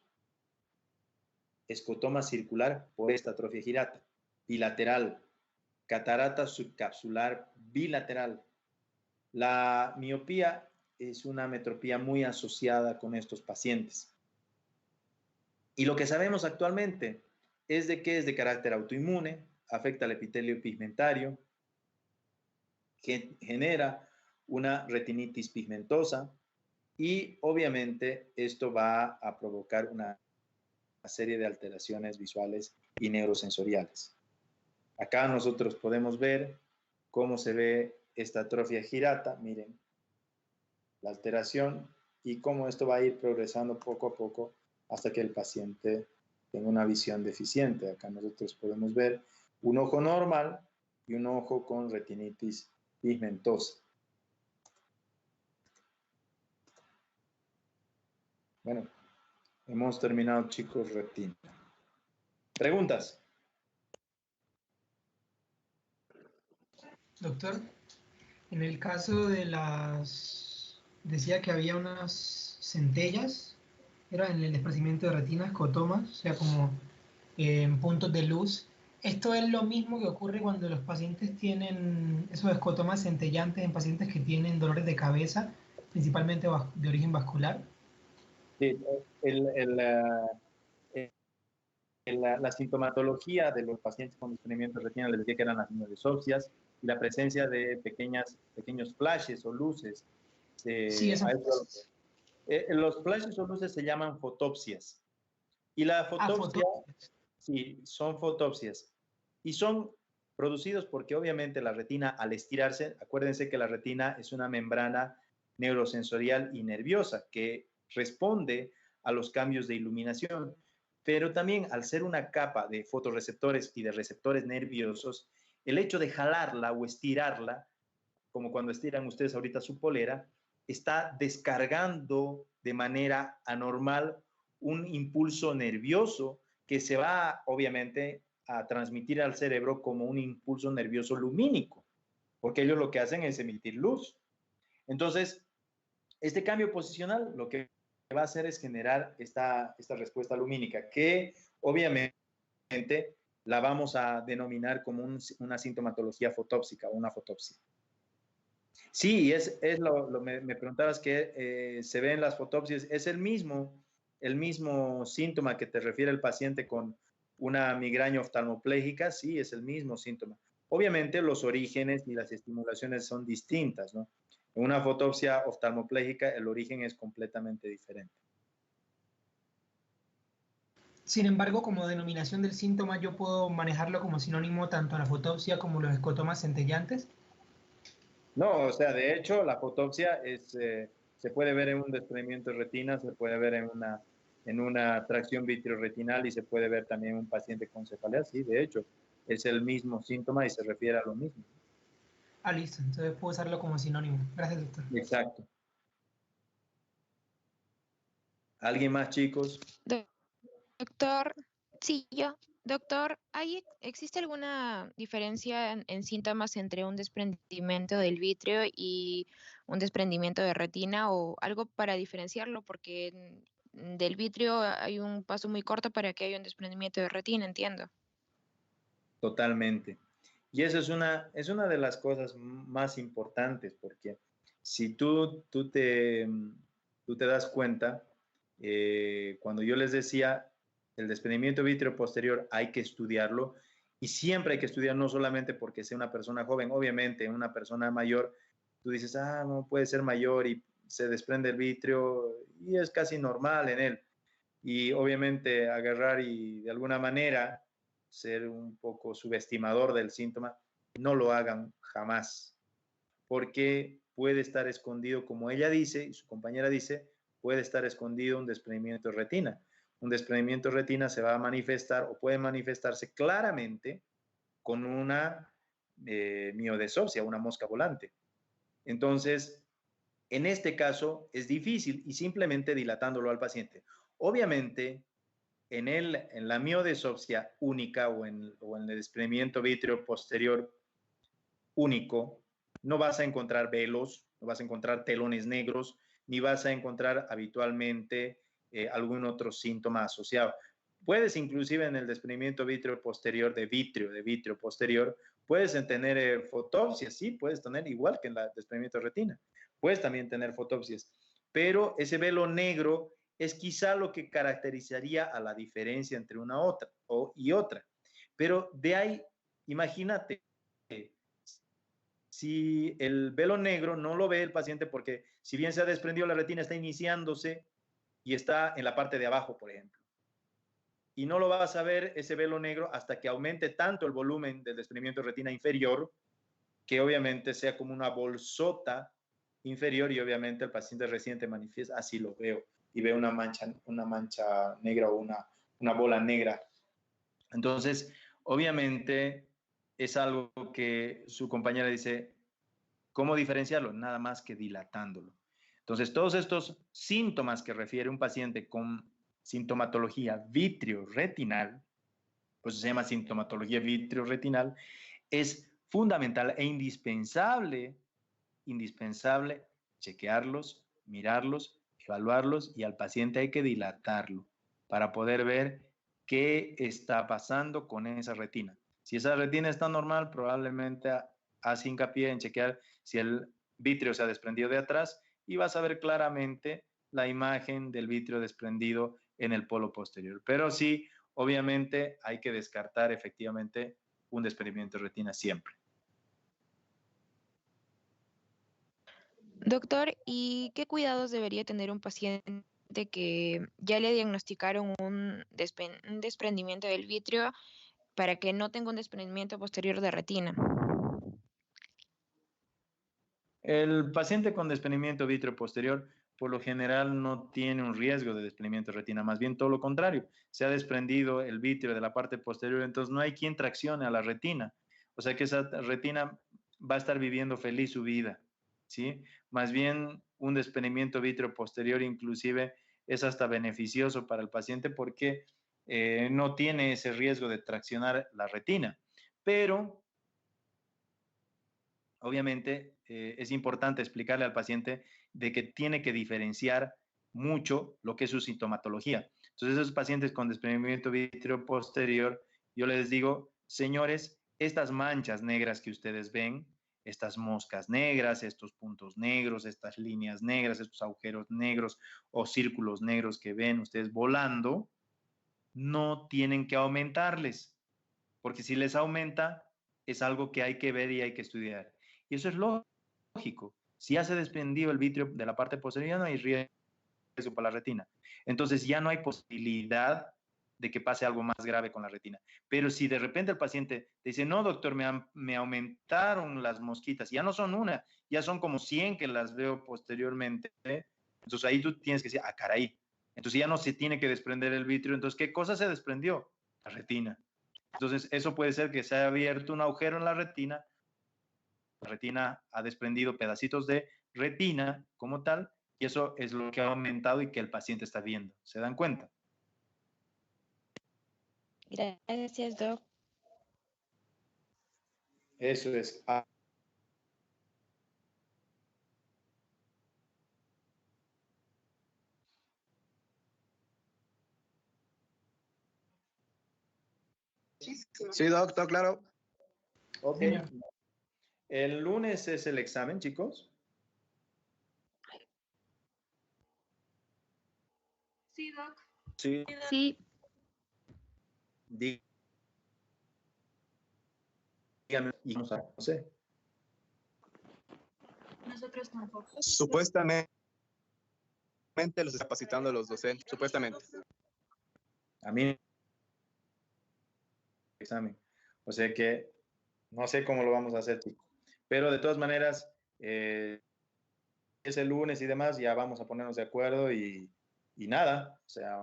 Escotoma circular por esta atrofia girata. Bilateral. Catarata subcapsular bilateral. La miopía es una metropía muy asociada con estos pacientes. Y lo que sabemos actualmente es de que es de carácter autoinmune, afecta al epitelio pigmentario, que genera una retinitis pigmentosa y obviamente esto va a provocar una serie de alteraciones visuales y neurosensoriales. Acá nosotros podemos ver cómo se ve esta atrofia girata, miren, la alteración y cómo esto va a ir progresando poco a poco hasta que el paciente tenga una visión deficiente. Acá nosotros podemos ver un ojo normal y un ojo con retinitis pigmentosa. Bueno, hemos terminado, chicos, retina. ¿Preguntas? Doctor, en el caso de las... Decía que había unas centellas, era en el desprendimiento de retina, escotomas, o sea, como en puntos de luz. ¿Esto es lo mismo que ocurre cuando los pacientes tienen esos escotomas centellantes en pacientes que tienen dolores de cabeza, principalmente de origen vascular? Sí, la sintomatología de los pacientes con desprendimiento de retina, les decía que eran las nodosopsias y la presencia de pequeños flashes o luces. Sí, eso. Los flashes o luces se llaman fotopsias. Y la fotopsia, sí, son fotopsias. Y son producidos porque obviamente la retina al estirarse, acuérdense que la retina es una membrana neurosensorial y nerviosa que responde a los cambios de iluminación. Pero también al ser una capa de fotorreceptores y de receptores nerviosos, el hecho de jalarla o estirarla, como cuando estiran ustedes ahorita su polera, está descargando de manera anormal un impulso nervioso que se va obviamente a transmitir al cerebro como un impulso nervioso lumínico, porque ellos lo que hacen es emitir luz. Entonces, este cambio posicional lo que va a hacer es generar esta respuesta lumínica, que obviamente la vamos a denominar como una sintomatología fotópsica o una fotopsia. Sí, me preguntabas que se ve en las fotopsias, es el mismo síntoma que te refiere el paciente con una migraña oftalmoplégica, sí, es el mismo síntoma. Obviamente los orígenes y las estimulaciones son distintas, ¿no? En una fotopsia oftalmoplégica el origen es completamente diferente. Sin embargo, como denominación del síntoma, yo puedo manejarlo como sinónimo tanto a la fotopsia como los escotomas centellantes. No, o sea, de hecho, la fotopsia se puede ver en un desprendimiento de retina, se puede ver en una tracción vitreoretinal y se puede ver también en un paciente con cefalea. Sí, de hecho, es el mismo síntoma y se refiere a lo mismo. Ah, listo. Entonces puedo usarlo como sinónimo. Gracias, doctor. Exacto. ¿Alguien más, chicos? Doctor, sí, yo. Doctor, ¿existe alguna diferencia en síntomas entre un desprendimiento del vítreo y un desprendimiento de retina o algo para diferenciarlo? Porque del vítreo hay un paso muy corto para que haya un desprendimiento de retina, entiendo. Totalmente. Y eso es una de las cosas más importantes, porque si tú te das cuenta, cuando yo les decía, el desprendimiento vítreo posterior hay que estudiarlo y siempre hay que estudiar, no solamente porque sea una persona joven, obviamente una persona mayor, tú dices, no puede ser mayor y se desprende el vítreo y es casi normal en él. Y obviamente agarrar y de alguna manera ser un poco subestimador del síntoma, no lo hagan jamás, porque puede estar escondido, como ella dice, y su compañera dice, puede estar escondido un desprendimiento de retina. Un desprendimiento de retina se va a manifestar o puede manifestarse claramente con una miodesopsia, una mosca volante. Entonces, en este caso es difícil y simplemente dilatándolo al paciente. Obviamente, en la miodesopsia única o en el desprendimiento vítreo posterior único, no vas a encontrar velos, no vas a encontrar telones negros, ni vas a encontrar habitualmente algún otro síntoma asociado. Puedes inclusive en el desprendimiento vítreo posterior de vitrio posterior, puedes tener fotopsias, sí, puedes tener igual que en el desprendimiento de retina, puedes también tener fotopsias, pero ese velo negro es quizá lo que caracterizaría a la diferencia entre una y otra. Pero de ahí, imagínate, si el velo negro no lo ve el paciente porque si bien se ha desprendido la retina, está iniciándose y está en la parte de abajo, por ejemplo. Y no lo vas a ver ese velo negro hasta que aumente tanto el volumen del desprendimiento de retina inferior, que obviamente sea como una bolsota inferior y obviamente el paciente reciente manifiesta, así lo veo, y veo una mancha negra o una bola negra. Entonces, obviamente es algo que su compañera dice, ¿cómo diferenciarlo? Nada más que dilatándolo. Entonces, todos estos síntomas que refiere un paciente con sintomatología vitreoretinal, pues se llama sintomatología vitreoretinal, es fundamental e indispensable chequearlos, mirarlos, evaluarlos y al paciente hay que dilatarlo para poder ver qué está pasando con esa retina. Si esa retina está normal, probablemente hace hincapié en chequear si el vítreo se ha desprendido de atrás y vas a ver claramente la imagen del vítreo desprendido en el polo posterior. Pero sí, obviamente hay que descartar efectivamente un desprendimiento de retina siempre. Doctor, ¿y qué cuidados debería tener un paciente que ya le diagnosticaron un desprendimiento del vitrio para que no tenga un desprendimiento posterior de retina? El paciente con desprendimiento vítreo posterior por lo general no tiene un riesgo de desprendimiento de retina, más bien todo lo contrario. Se ha desprendido el vítreo de la parte posterior, entonces no hay quien traccione a la retina. O sea que esa retina va a estar viviendo feliz su vida, ¿sí? Más bien un desprendimiento vítreo posterior inclusive es hasta beneficioso para el paciente porque no tiene ese riesgo de traccionar la retina. Pero obviamente es importante explicarle al paciente de que tiene que diferenciar mucho lo que es su sintomatología. Entonces, esos pacientes con desprendimiento vítreo posterior, yo les digo, señores, estas manchas negras que ustedes ven, estas moscas negras, estos puntos negros, estas líneas negras, estos agujeros negros o círculos negros que ven ustedes volando, no tienen que aumentarles, porque si les aumenta, es algo que hay que ver y hay que estudiar. Y eso es lógico. Si ya se desprendió el vitrio de la parte posterior, no hay riesgo para la retina. Entonces ya no hay posibilidad de que pase algo más grave con la retina. Pero si de repente el paciente dice, no, doctor, me aumentaron las mosquitas, ya no son una, ya son como 100 que las veo posteriormente, entonces ahí tú tienes que decir, ah, caray, entonces ya no se tiene que desprender el vitrio, entonces ¿qué cosa se desprendió? La retina. Entonces eso puede ser que se haya abierto un agujero en la retina ha desprendido pedacitos de retina como tal, y eso es lo que ha aumentado y que el paciente está viendo. ¿Se dan cuenta? Gracias, doc. Eso es. Sí, doctor, claro. Ok. Señor. El lunes es el examen, chicos. Sí, Doc. Sí. Sí, Díganme y no sé. Nosotros tampoco. Supuestamente los está capacitando los docentes, supuestamente. A mí examen. O sea que no sé cómo lo vamos a hacer, chicos. Pero de todas maneras, es el lunes y demás, ya vamos a ponernos de acuerdo y nada, o sea,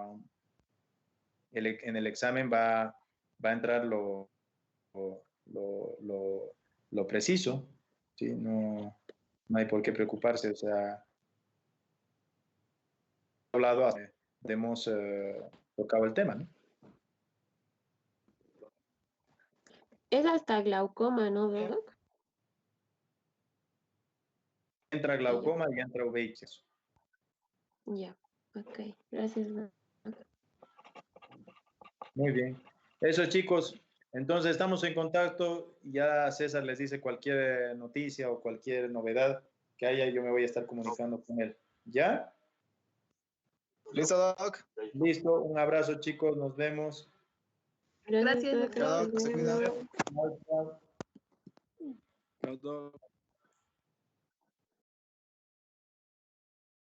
en el examen va a entrar lo preciso, ¿sí? No hay por qué preocuparse, o sea, hablado, hemos tocado el tema, ¿no? Es hasta glaucoma, ¿no, Doc? Entra glaucoma y entra uveitis. Ya, ok. Gracias, Doc. Muy bien. Eso, chicos. Entonces estamos en contacto. Ya César les dice cualquier noticia o cualquier novedad que haya, yo me voy a estar comunicando con él. ¿Ya? ¿Listo, Doc? Listo. Un abrazo, chicos. Nos vemos. Gracias, Gracias, Doc. doctor. Doc, se cuida. Chao, chao. Chao, Doc.